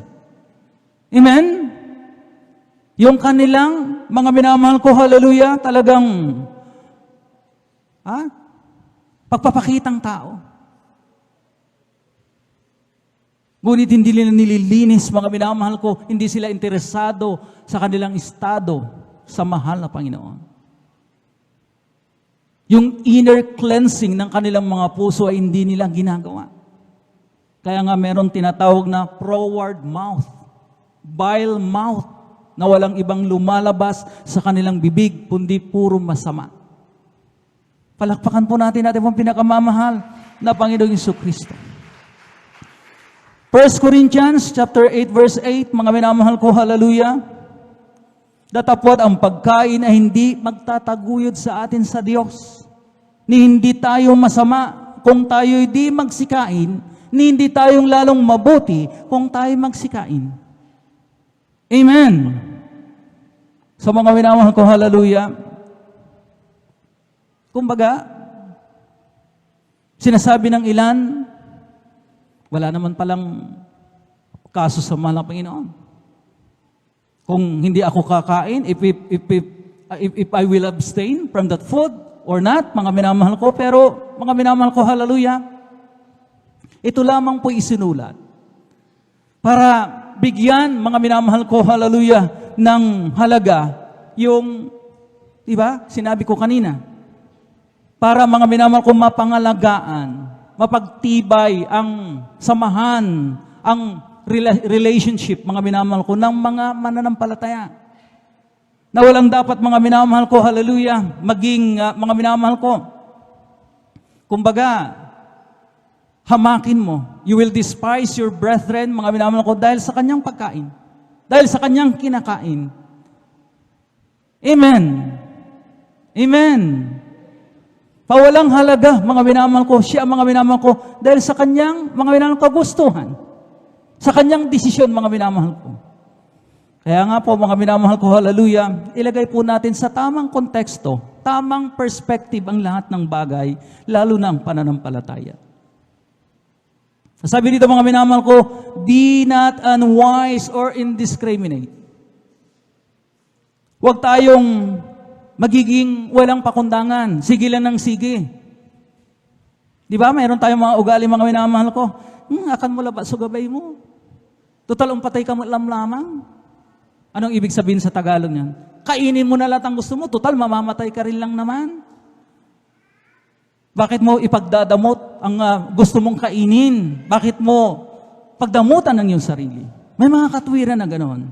Amen? Yung kanilang mga minamahal ko, hallelujah, talagang pagpapakitang tao. Ngunit hindi nila nililinis, mga minamahal ko, hindi sila interesado sa kanilang estado sa mahal na Panginoon. Yung inner cleansing ng kanilang mga puso ay hindi nila ginagawa. Kaya nga meron tinatawag na froward mouth, vile mouth, na walang ibang lumalabas sa kanilang bibig, kundi puro masama. Palakpakan po natin pong pinakamamahal na Panginoong Jesucristo. 1 Corinthians chapter 8 verse 8, mga minamahal ko, hallelujah. Datapwat ang pagkain ay hindi magtataguyod sa atin sa Diyos. Ni hindi tayo masama kung tayo'y di magsikain, ni hindi tayong lalong mabuti kung tayo magsikain. Amen. So mga minamahal ko, hallelujah. Kumbaga, sinasabi ng ilan, wala naman palang kaso sa mahal na Panginoon. Kung hindi ako kakain, if I will abstain from that food or not, mga minamahal ko, pero mga minamahal ko, hallelujah, ito lamang po isinulat para bigyan, mga minamahal ko, hallelujah, ng halaga yung, di ba, sinabi ko kanina, para mga minamahal ko mapangalagaan, mapagtibay ang samahan, ang relationship, mga minamahal ko, ng mga mananampalataya. Na walang dapat, mga minamahal ko, hallelujah, maging mga minamahal ko. Kumbaga, hamakin mo. You will despise your brethren, mga minamahal ko, dahil sa kanyang pagkain. Dahil sa kanyang kinakain. Amen. Amen. Pawalang halaga, mga minamahal ko, siya mga minamahal ko, dahil sa kanyang mga minamahal ko kagustuhan. Sa kanyang desisyon, mga minamahal ko. Kaya nga po, mga minamahal ko, hallelujah, ilagay po natin sa tamang konteksto, tamang perspective ang lahat ng bagay, lalo na ang pananampalataya. Sabi dito, mga minamahal ko, be not unwise or indiscriminate. Huwag tayong magiging walang pakundangan. Sige lang ng sige. Di ba? Mayroon tayong mga ugali, mga minamahal ko. Akan mo labas sa gabay mo. Total, patay ka mo lamang. Anong ibig sabihin sa Tagalog yan? Kainin mo na lahat ang gusto mo. Total, mamamatay ka rin lang naman. Bakit mo ipagdadamot ang gusto mong kainin? Bakit mo pagdamutan ng iyong sarili? May mga katwiran na ganoon.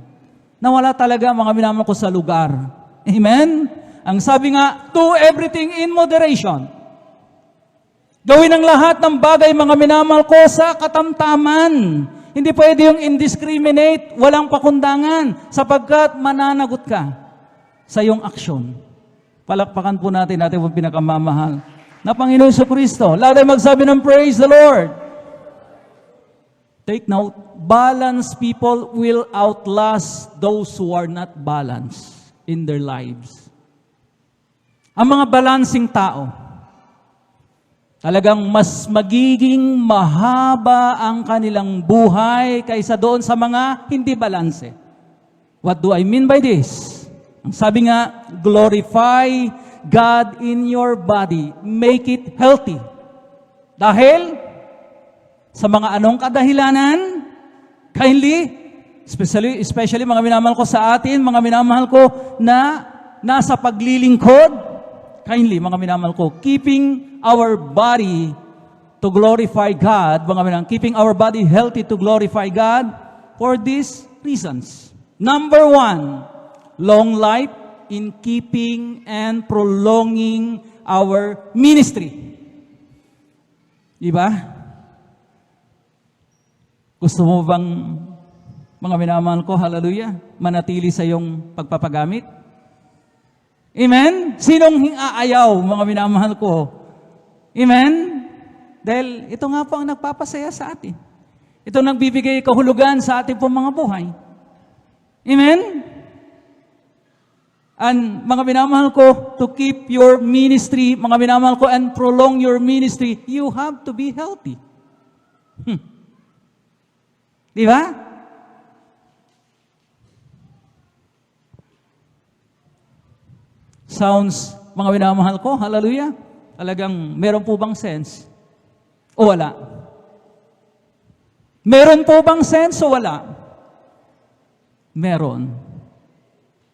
Nawala talaga, mga minamahal ko, sa lugar. Amen? Ang sabi nga, do everything in moderation. Gawin ang lahat ng bagay, mga minamahal ko, sa katamtaman. Hindi pwede yung indiscriminate, walang pakundangan, sapagkat mananagot ka sa iyong aksyon. Palakpakan po natin po pinakamamahal na Panginoon Jesucristo. Lahat ay magsabi ng praise the Lord. Take note, balanced people will outlast those who are not balanced in their lives. Ang mga balancing tao, talagang mas magiging mahaba ang kanilang buhay kaysa doon sa mga hindi balanse. What do I mean by this? Ang sabi nga, glorify God in your body. Make it healthy. Dahil sa mga anong kadahilanan, kindly, especially mga minamahal ko sa atin, mga minamahal ko na nasa paglilingkod, kindly, mga minamahal ko, keeping our body to glorify God, mga minamahal, keeping our body healthy to glorify God for these reasons. Number 1, long life in keeping and prolonging our ministry. Diba? Gusto mo bang, mga minamahal ko, hallelujah, manatili sa iyong pagpapagamit? Amen? Sinong aayaw, mga minamahal ko? Amen? Dahil ito nga po ang nagpapasaya sa atin. Ito nagbibigay kahulugan sa ating pong mga buhay. Amen? And mga minamahal ko, to keep your ministry, mga minamahal ko, and prolong your ministry, you have to be healthy. Di ba? Sounds, mga minamahal ko, hallelujah. Talagang meron po bang sense? O wala? Meron po bang sense o wala? Meron.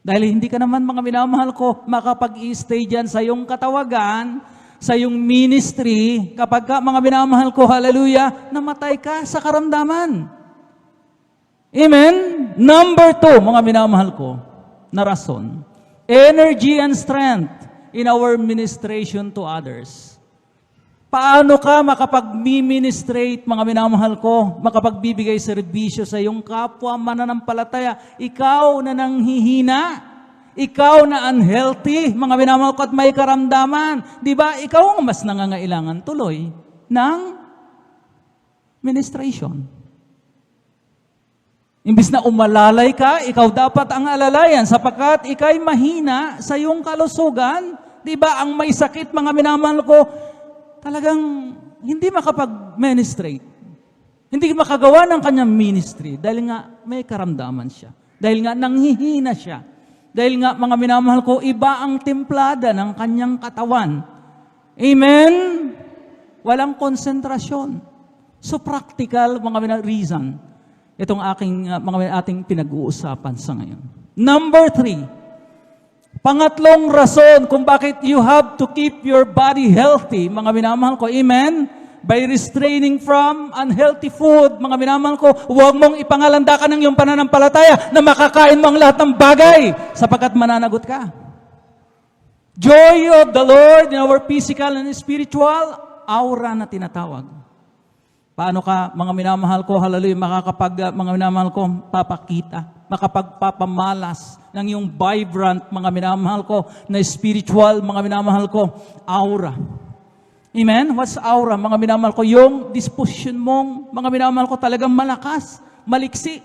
Dahil hindi ka naman, mga minamahal ko, makapag-i-stay dyan sa iyong katawagan, sa iyong ministry, kapag ka, mga minamahal ko, hallelujah, namatay ka sa karamdaman. Amen? Number 2, mga minamahal ko, na rason. Energy and strength in our ministration to others. Paano ka makapag-ministrate, mga minamahal ko, makapagbibigay serbisyo sa iyong kapwa mananampalataya? Ikaw na nanghihina, ikaw na unhealthy, mga minamahal ko, at may karamdaman. Di ba? Ikaw ang mas nangangailangan tuloy ng ministration. Imbis na umalalay ka, ikaw dapat ang alalayan sapagkat ikay mahina sa iyong kalusugan. Di ba? Ang may sakit, mga minamahal ko, talagang hindi makapag-ministrate. Hindi makagawa ng kanyang ministry dahil nga may karamdaman siya. Dahil nga nanghihina siya. Dahil nga, mga minamahal ko, iba ang templada ng kanyang katawan. Amen? Walang konsentrasyon. So practical, mga reason. Itong ating pinag-uusapan sa ngayon. Number 3, pangatlong rason kung bakit you have to keep your body healthy, mga minamahal ko, amen? By restraining from unhealthy food, mga minamahal ko, huwag mong ipangalanda ka ng iyong pananampalataya na makakain mo ang lahat ng bagay sapagkat mananagot ka. Joy of the Lord in our physical and spiritual aura na tinatawag. Paano ka, mga minamahal ko, hallelujah, mga minamahal ko, papakita, makapagpapamalas ng iyong vibrant, mga minamahal ko, na spiritual, mga minamahal ko, aura. Amen? What's aura, mga minamahal ko? Yung disposition mong, mga minamahal ko, talagang malakas, maliksi.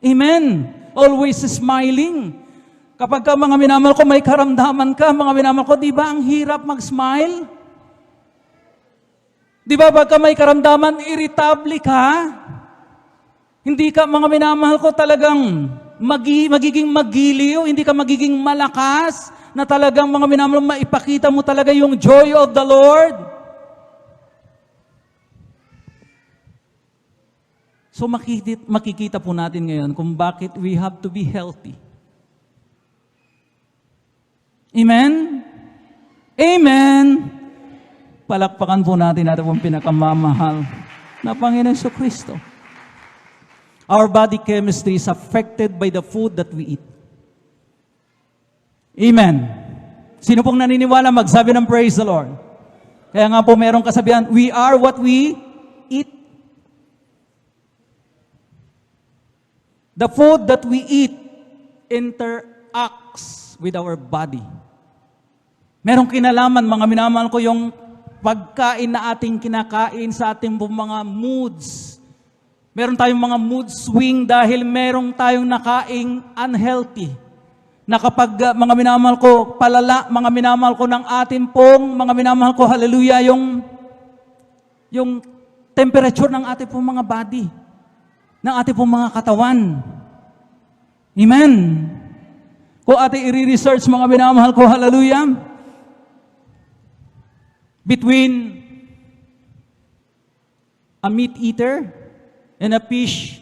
Amen? Always smiling. Kapag ka, mga minamahal ko, may karamdaman ka, mga minamahal ko, di ba ang hirap mag-smile? Di ba, pagka may karamdaman, irritable ka? Hindi ka, mga minamahal ko, talagang magiging magiliw, hindi ka magiging malakas, na talagang, mga minamahal, maipakita mo talaga yung joy of the Lord. So makikita po natin ngayon kung bakit we have to be healthy. Amen? Amen! Palakpakan po natin pong pinakamamahal na Panginoon Jesucristo. Our body chemistry is affected by the food that we eat. Amen. Sino pong naniniwala magsabi ng praise the Lord? Kaya nga po mayroong kasabihan, we are what we eat. The food that we eat interacts with our body. Merong kinalaman, mga minamahal ko, yung pagkain na ating kinakain sa ating mga moods. Meron tayong mga mood swing dahil merong tayong nakaing unhealthy. Na kapag, mga minamahal ko, palala, mga minamahal ko, ng ating pong, mga minamahal ko, hallelujah, yung temperature ng ating pong mga body. Ng ating pong mga katawan. Amen. Kung ating i-research, mga minamahal ko, hallelujah, between a meat eater and a fish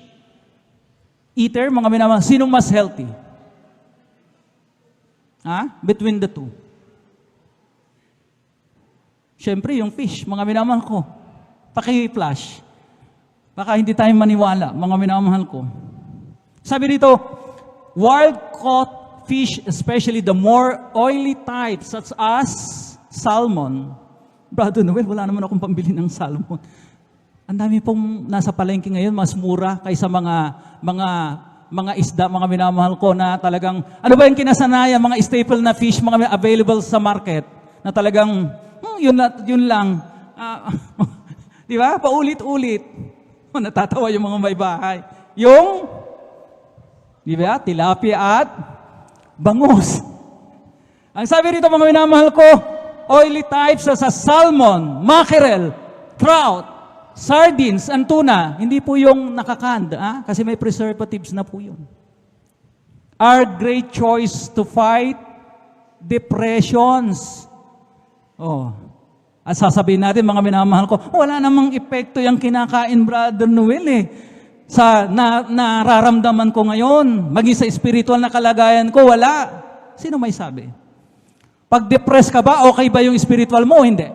eater, mga minamahal, sino mas healthy? Between the two. Siyempre, yung fish, mga minamahal ko. Paki-flash. Baka hindi tayo maniwala, mga minamahal ko. Sabi dito, wild-caught fish, especially the more oily types, such as salmon. Brother Noel, wala naman akong pambili ng salmon. Ang dami pong nasa palengke ngayon, mas mura kaysa mga isda, mga minamahal ko, na talagang, ano ba yung kinasanayan, mga staple na fish, mga available sa market, na talagang, yun lang. Di ba? Paulit-ulit. Natatawa yung mga may bahay. Yung, di ba? Tilapia at bangus. Ang sabi rito, mga minamahal ko, oily types sa salmon, mackerel, trout, Sardines, ang tuna, hindi po yung nakakand, kasi may preservatives na po yun. Our great choice to fight depressions. Oh. At sasabihin natin, mga minamahal ko, wala namang epekto yung kinakain, Brother Noel sa nararamdaman ko ngayon, maging sa spiritual na kalagayan ko, wala. Sino may sabi? Pag depressed ka ba, okay ba yung spiritual mo? Hindi.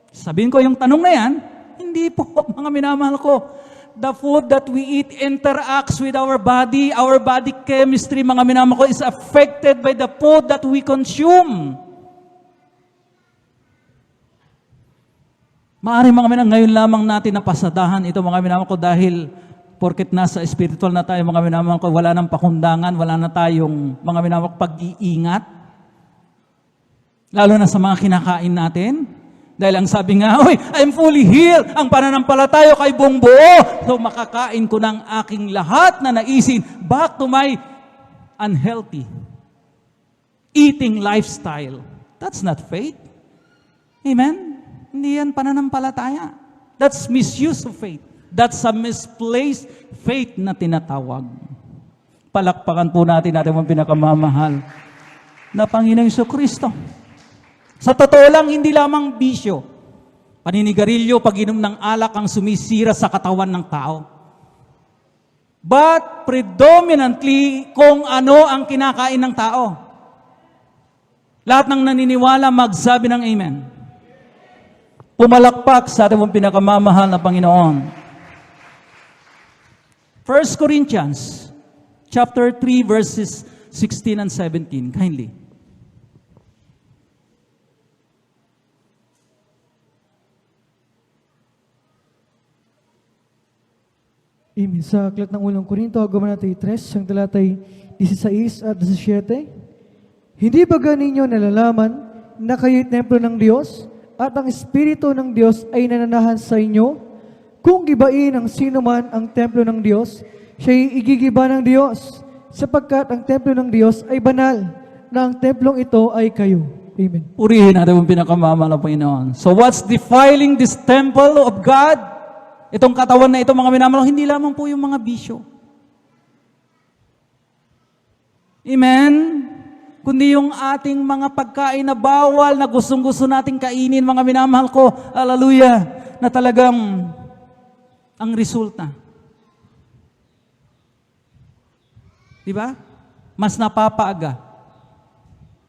Sabihin ko yung tanong na yan, hindi po, mga minamahal ko. The food that we eat interacts with our body chemistry, mga minamahal ko, is affected by the food that we consume. Maaari mga minamahal, ngayon lamang natin napasadahan ito mga minamahal ko dahil porket nasa spiritual na tayo mga minamahal ko, wala nang pakundangan, wala na tayong mga minamahal ko pag-iingat. Lalo na sa mga kinakain natin. Dahil ang sabi nga, I'm fully healed. Ang pananampalataya kay buong buo. So makakain ko ng aking lahat na naisin back to my unhealthy eating lifestyle. That's not faith. Amen? Hindi yan pananampalataya. That's misuse of faith. That's a misplaced faith na tinatawag. Palakpakan po natin ang pinakamamahal na Panginoong Jesucristo. Sa totoo lang, hindi lamang bisyo. Paninigarilyo, pag-inom ng alak ang sumisira sa katawan ng tao. But predominantly, kung ano ang kinakain ng tao. Lahat ng naniniwala, magsabi ng Amen. Pumalakpak sa ating pinakamamahal na Panginoon. 1 Corinthians chapter 3 verses 16 and 17. Kindly. Amen. Sa aklat ng unang Korinto, Kabanata 3, ang talatay 16 at 17. Hindi ba ganinyo nalalaman na kayo'y templo ng Diyos at ang Espiritu ng Diyos ay nananahan sa inyo? Kung gibain ng sino man ang templo ng Diyos, siya'y igigiba ng Diyos, sapagkat ang templo ng Diyos ay banal, na ang templong ito ay kayo. Amen. Purihin natin ang pinakamamahal na Panginoon. So what's defiling this temple of God? Itong katawan na ito, mga minamahal, hindi lamang po yung mga bisyo. Amen? Kundi yung ating mga pagkain na bawal, na gustong-gusto nating kainin, mga minamahal ko, hallelujah, na talagang ang resulta. Diba? Mas napapaaga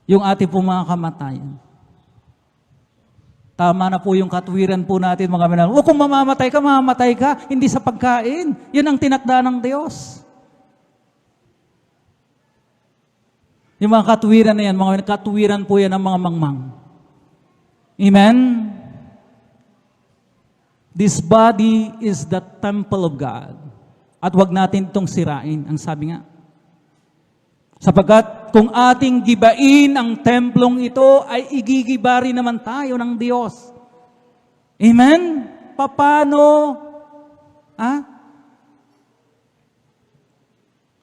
yung ating pong mga kamatayan. Tama na po yung katwiran po natin, mga minamahal. O kung mamamatay ka, hindi sa pagkain. Yun ang tinakda ng Diyos. Yung mga katwiran na yan, mga katwiran po yan ng mga mangmang. Amen? This body is the temple of God. At wag natin itong sirain, ang sabi nga. Sapagkat kung ating gibain ang templong ito, ay igigiba rin naman tayo ng Diyos. Amen? Paano?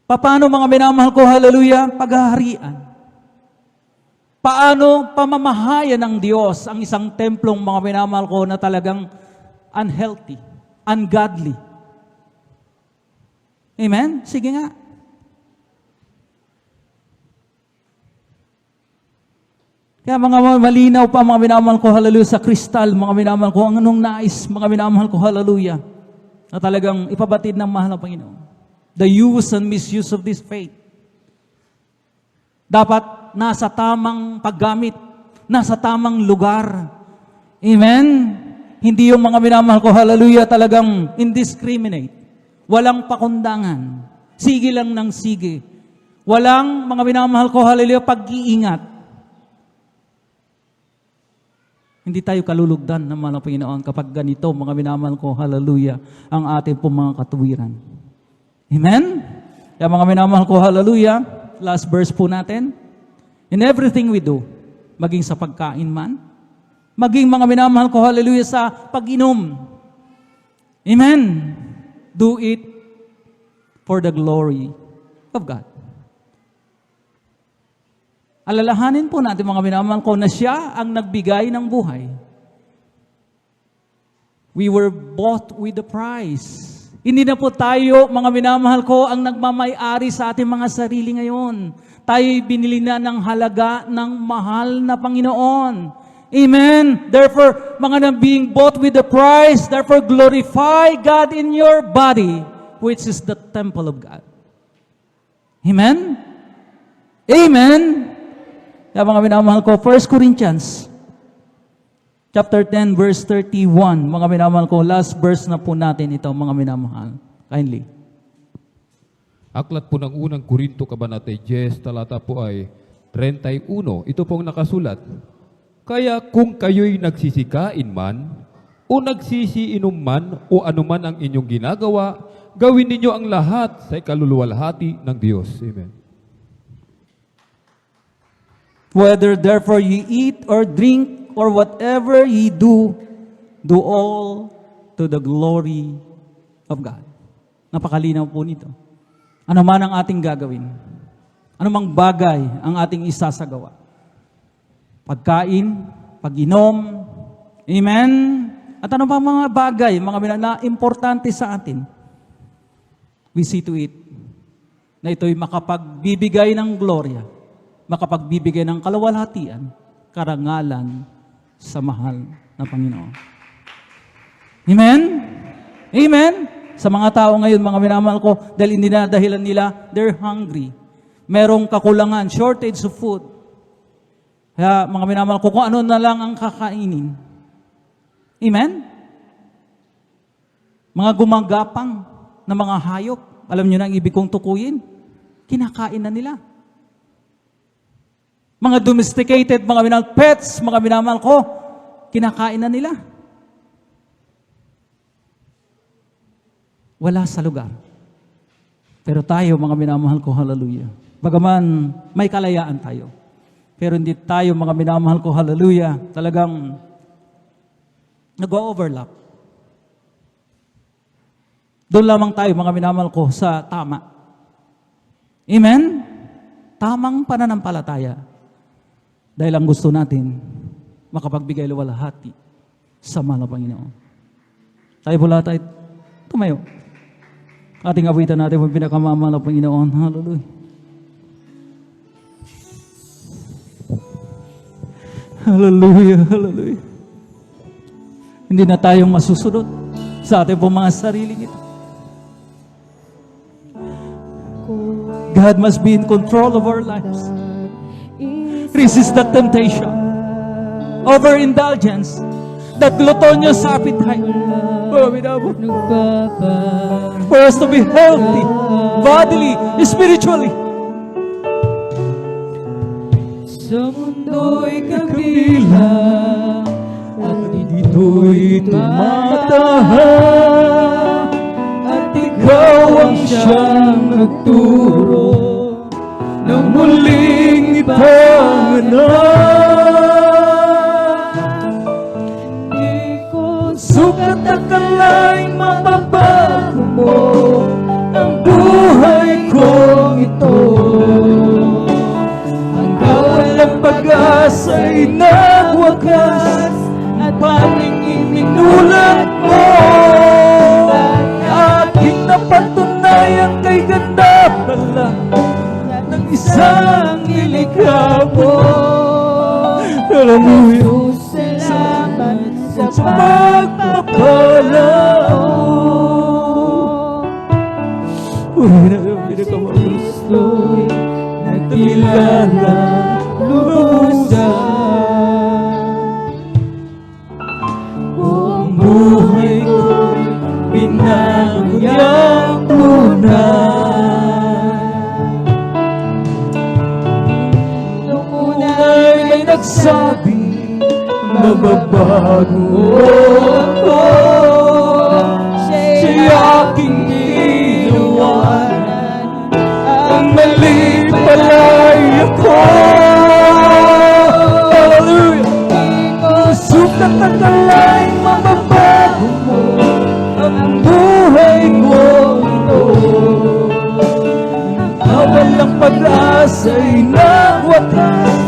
Paano mga minamahal ko, hallelujah, paghaharian? Paano pamamahayan ng Diyos ang isang templong mga minamahal ko na talagang unhealthy, ungodly? Amen? Sige nga. Kaya mga malinaw pa, mga minamahal ko, hallelujah, sa kristal, mga minamahal ko, ang anong nais, mga minamahal ko, hallelujah, na talagang ipabatid ng mahal ng Panginoon. The use and misuse of this faith. Dapat nasa tamang paggamit, nasa tamang lugar. Amen? Hindi yung mga minamahal ko, hallelujah, talagang indiscriminate. Walang pakundangan. Sige lang ng sige. Walang, mga minamahal ko, hallelujah, pag-iingat. Hindi tayo kalulugdan ng mga Panginoon kapag ganito, mga minamahal ko, hallelujah, ang ating pong mga katuwiran. Amen? Kaya mga minamahal ko, hallelujah, last verse po natin. In everything we do, maging sa pagkain man, maging mga minamahal ko, hallelujah, sa pag-inom. Amen? Do it for the glory of God. Alalahanin po natin, mga minamahal ko, na siya ang nagbigay ng buhay. We were bought with the price. Hindi na po tayo, mga minamahal ko, ang nagmamay-ari sa ating mga sarili ngayon. Tayo'y binili na ng halaga ng mahal na Panginoon. Amen? Therefore, mga being bought with the price, therefore glorify God in your body, which is the temple of God. Amen? Amen? Kaya mga minamahal ko, 1 Corinthians chapter 10, verse 31. Mga minamahal ko, last verse na po natin ito, mga minamahal. Kindly. Aklat po ng unang Korinto, Kabanata 10, talata po ay 31. Ito pong nakasulat. Kaya kung kayo'y nagsisikain man, o nagsisiinom man, o anuman ang inyong ginagawa, gawin ninyo ang lahat sa ikaluluwalhati ng Diyos. Amen. Whether therefore ye eat or drink, or whatever ye do, do all to the glory of God. Napakalinaw po nito. Ano man ang ating gagawin, anumang bagay ang ating isasagawa. Pagkain, pag-inom, amen? At ano pa mga bagay, mga na importante sa atin, we see to it na ito'y makapagbibigay ng gloria, makapagbibigay ng kalawalhatian, karangalan, sa mahal na Panginoon. Amen? Amen? Sa mga tao ngayon, mga minamahal ko, dahil hindi na dahilan nila, they're hungry. Merong kakulangan, shortage of food. Kaya mga minamahal ko, kung ano na lang ang kakainin. Amen? Mga gumagapang na mga hayop, alam nyo na ang ibig kong tukuyin, kinakain na nila. Mga domesticated, mga minamahal, pets, mga minamahal ko, kinakain na nila. Wala sa lugar. Pero tayo, mga minamahal ko, hallelujah. Bagaman may kalayaan tayo. Pero hindi tayo, mga minamahal ko, hallelujah, talagang nag-overlap. Doon lamang tayo, mga minamahal ko, sa tama. Amen? Tamang pananampalataya. Dahil ang gusto natin, makapagbigay luwalhati sa mahal na Panginoon. Tayo po lahat ay tumayo. Ating awitan natin ang pinakamamahal na Panginoon. Hallelujah. Hallelujah, hallelujah. Hindi na tayong masusunod sa ating pong mga sariling ito. God must be in control of our lives. Resist that temptation, overindulgence, that gluttonous appetite. For us to be healthy, bodily, spiritually. Sa mundo'y kabilang at dito'y tumatahan at ikaw ang siyang nagturo ng muling ipanganak. Di ko sukat akalaing mababago mo ang buhay kong ito. Hanggang walang pag-asa'y nagwakas at paningin minulat mo. Aking napatunayan kay ganda pala ng isang nilikha mo. Hallelujah. Salamat sa pagpapala mo. Kristo'y nagkilala lubusan. Buong buhay ko'y pinangyang tunay. Nung una'y may nagsabing mababago ako, siya'y aking iniwanan. Ang mali pala'y ako. Hallelujah! Sukat at alay mababago mo ang buhay ko ito. Walang pag-asa'y nagwakas,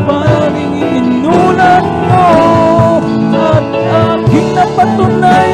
parang inulat mo at aking napatunayan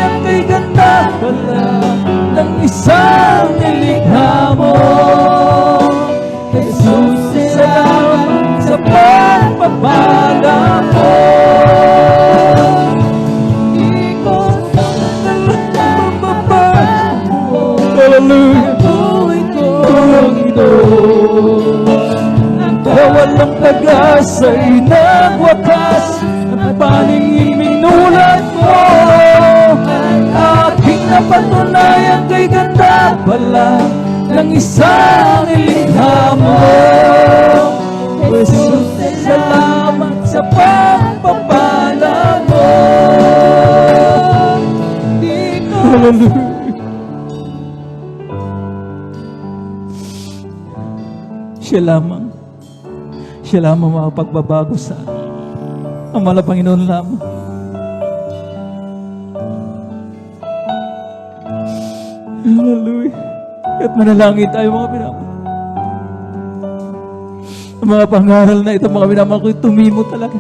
Hallelujah. Siya lamang makapagbabago sa atin. Ang mahal na Panginoon lamang. Hallelujah. At manalangin tayo mga pinamahal. Ang mga pangaral na ito, mga minamahal ko, tumimo talaga.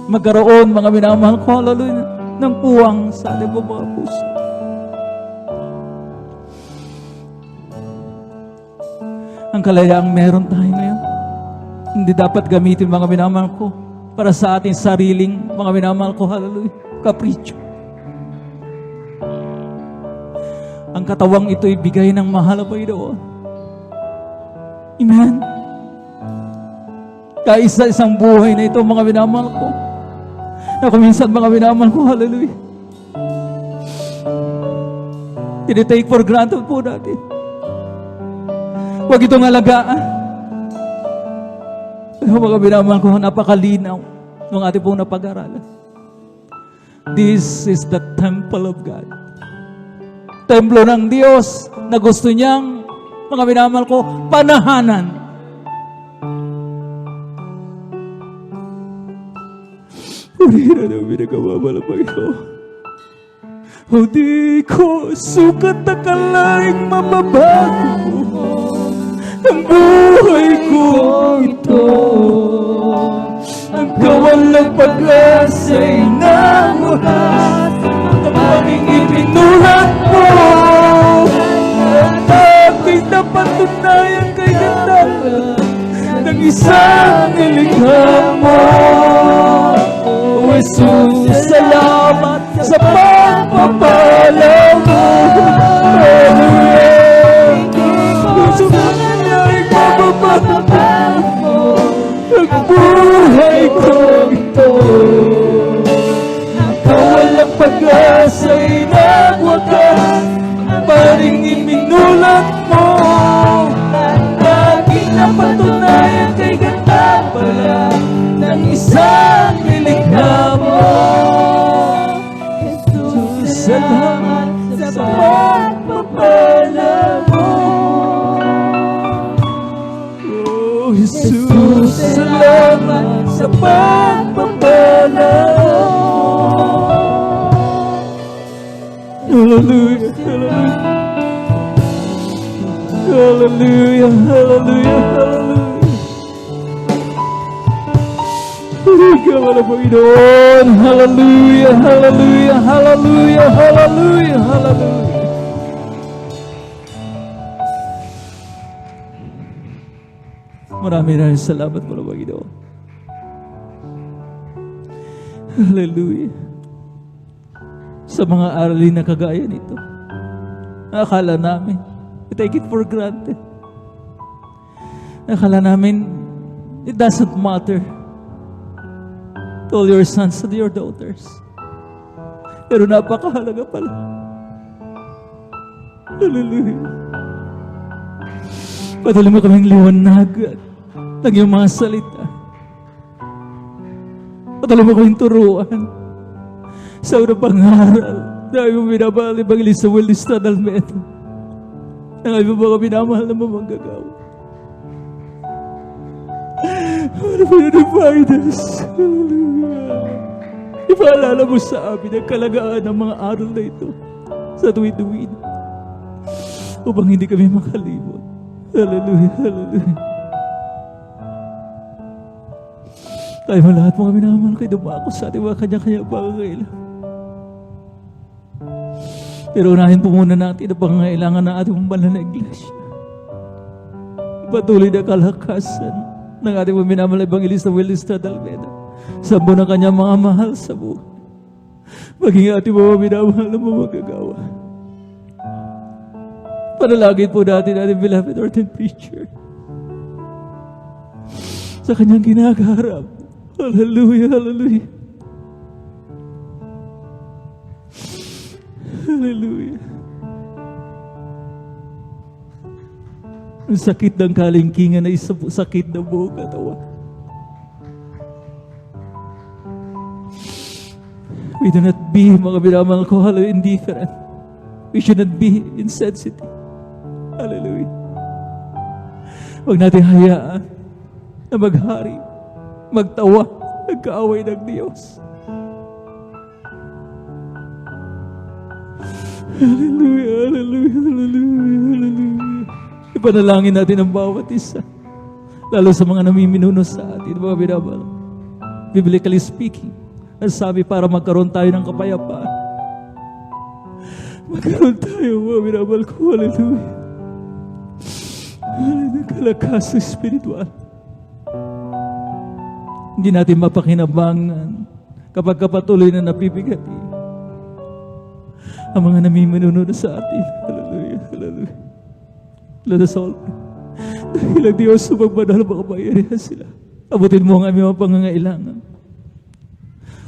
Magkaroon, mga minamahal ko, hallelujah, ng puwang sa ating mga puso. Ang kalayaang meron tayo ngayon, hindi dapat gamitin, mga minamahal ko, para sa ating sariling, mga minamahal ko, hallelujah, kapritsyo. Ang katawang ito ibigay ng mahal na Panginoon. Amen. Kaisa-isang buhay na ito, mga minamahal ko, na kuminsan, mga minamahal ko, hallelujah, tinitake for granted po natin. Huwag itong alagaan. Pero mga minamahal ko, napakalinaw ng ating pong napag-aralan. This is the temple of God. Templo ng Diyos na gusto niyang, mga minamahal ko, panahanan. Purira na pinagawama ng Panginoon. O di ko sukat na kalaing mababago ang buhay ko ito. Ang kawalang pag-asa'y nang wakas ang aming ibinulat mo. At aking napatunayan kay ganda ng isang nilikha mo. O Jesus, salamat sa pagpapala mo. Hallelujah. Gusto mo na ipapapala mo ang buhay ko ito. Kawalang pag-asa'y nagwakas, paring iminulat mo. Aking napatunayan kay ganda pala ng isang nilikha mo. Jesus, salamat sa pagpapala mo. Oh, Jesus, salamat sa pagpapala mo. Hallelujah, hallelujah. Hallelujah, hallelujah, hallelujah. Ikaw na Panginoon. Hallelujah, hallelujah, hallelujah, hallelujah, hallelujah. Maraming salamat po na Panginoon. Hallelujah. Sa mga aralin na kagaya nito, akala namin, we take it for granted. Akala namin, it doesn't matter to all your sons and your daughters. Pero napakahalaga pala. Hallelujah. Patuloy mo kaming liwanagan ng iyong mga salita. Patuloy mo kaming turuan sa unang pangaral na iyong minamahal ni Evangelista Willis Almeida, na iyong mga minamahal na mamanggagawa. Ano ba na-divide us? Ipaalala mo sa amin ang kalagaan ng mga aral na ito sa tuwid-tuwid upang hindi kami makalimot. Hallelujah, hallelujah. Tayo mo lahat mga minamahal kayo dumako sa ating mga kanya-kanya pangangailangan. Pero unahin po muna natin ang pangangailangan ng ating banal na iglesia. Patuloy na kalakasan ng ating minamahal na Evangelista Willis Almeida sa buong ng kanyang mga mahal sa buhay. Maging ating mga minamahal na mamagagawa. Panalangin po natin ating beloved ordained preacher sa kanyang ginagaharap. Hallelujah, hallelujah. Hallelujah. Ang sakit ng kalingkingan ay sakit ng buong katawan. We do not be, mga minamahal ko, hallelujah, indifferent. We should not be insensitive. Hallelujah. Huwag natin hayaan na maghari, magtawa, nagkaaway ng Diyos. Hallelujah, hallelujah, hallelujah, hallelujah. Ipanalangin natin ang bawat isa. Lalo sa mga namiminuno sa atin, mga binabal. Biblically speaking, ang sabi para magkaroon tayo ng kapayapaan. Magkaroon tayo, mga binabal ko, hallelujah. Hallelujah, kalakaso spiritual. Hindi natin mapakinabangan kapag kapatuloy na napipigati ang mga namiminuno sa atin. Hallelujah, hallelujah. Let us all pray. Dahil ang Diyos sa magbanal makabayarihan sila. Abutin mo ang aming mga pangangailangan.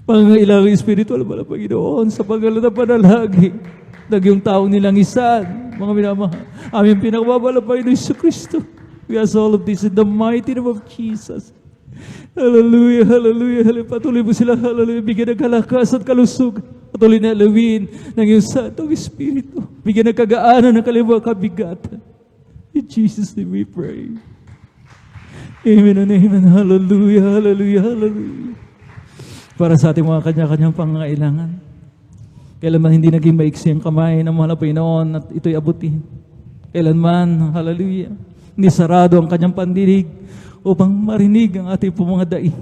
Pangangailangan spiritual pala, Panginoon, sa paggalan ng panalagi. Yung taong nilang isan, mga minamahal. Aming pinakababala, Panginoon Yesu Cristo. We ask all of this in the mighty name of Jesus. Hallelujah, hallelujah, hallelujah. Patuloy mo sila, hallelujah. Bigyan ng kalakas at kalusog. Patuloy na alawin ng iyong Santong Espiritu. Bigyan ng kagaanan ng kalimang kabigatan. In Jesus' name we pray. Amen and amen. Hallelujah, hallelujah, hallelujah. Para sa ating mga kanya-kanyang pangangailangan. Kailanman hindi naging maiksi ang kamay ng mahal na Panginoon at ito'y abutin. Kailanman, hallelujah, hindi sarado ang kanyang pandinig upang marinig ang ating mga daig.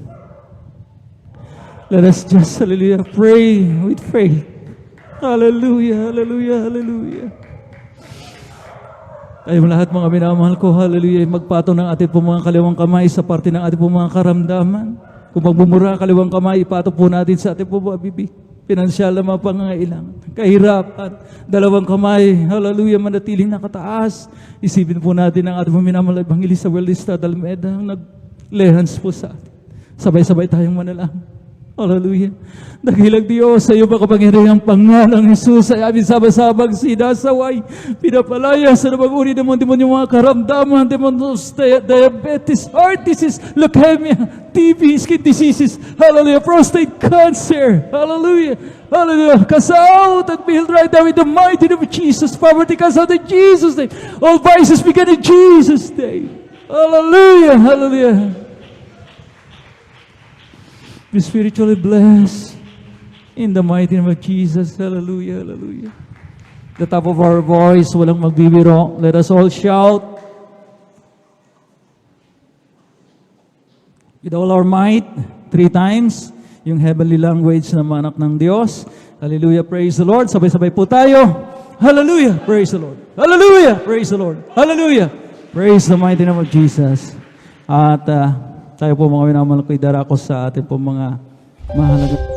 Let us just, hallelujah, pray with faith. Hallelujah, hallelujah, hallelujah. Tayo lahat mga minamahal ko, hallelujah, magpatong ng ating mga kaliwang kamay sa parte ng ating mga karamdaman. Kung magbumura kaliwang kamay, ipatong po natin sa ating mga bibig. Pinansyal na mga pangangailangan. Kahirapan, dalawang kamay, hallelujah, manatiling nakataas. Isipin po natin ang ating minamahal Evangelista Weldes Almeida ang naglehans po sa atin. Sabay-sabay tayong manalangin. Hallelujah. Dakilang Diyos, sa iyo makapangyarihang pangalang Jesus ay aming sabang-sabang sinasaway. Pinapalaya sa namang-uri ng yung mga karamdaman, demonos, diabetes, heart disease, leukemia, TB, skin diseases, hallelujah, prostate cancer, hallelujah, hallelujah. Cast out and be healed right now in the mighty name of Jesus. Poverty cast out in Jesus' name. All vices begin in Jesus' name. Hallelujah, hallelujah. Be spiritually blessed in the mighty name of Jesus. Hallelujah, hallelujah. The top of our voice, walang magbibiro. Let us all shout with all our might, 3 times, yung heavenly language na manak ng Diyos. Hallelujah, praise the Lord. Sabay-sabay po tayo. Hallelujah, praise the Lord. Hallelujah, praise the Lord. Hallelujah, praise the mighty name of Jesus. At tayo po mga minamahal ko, idarako sa ating po mga mahalaga.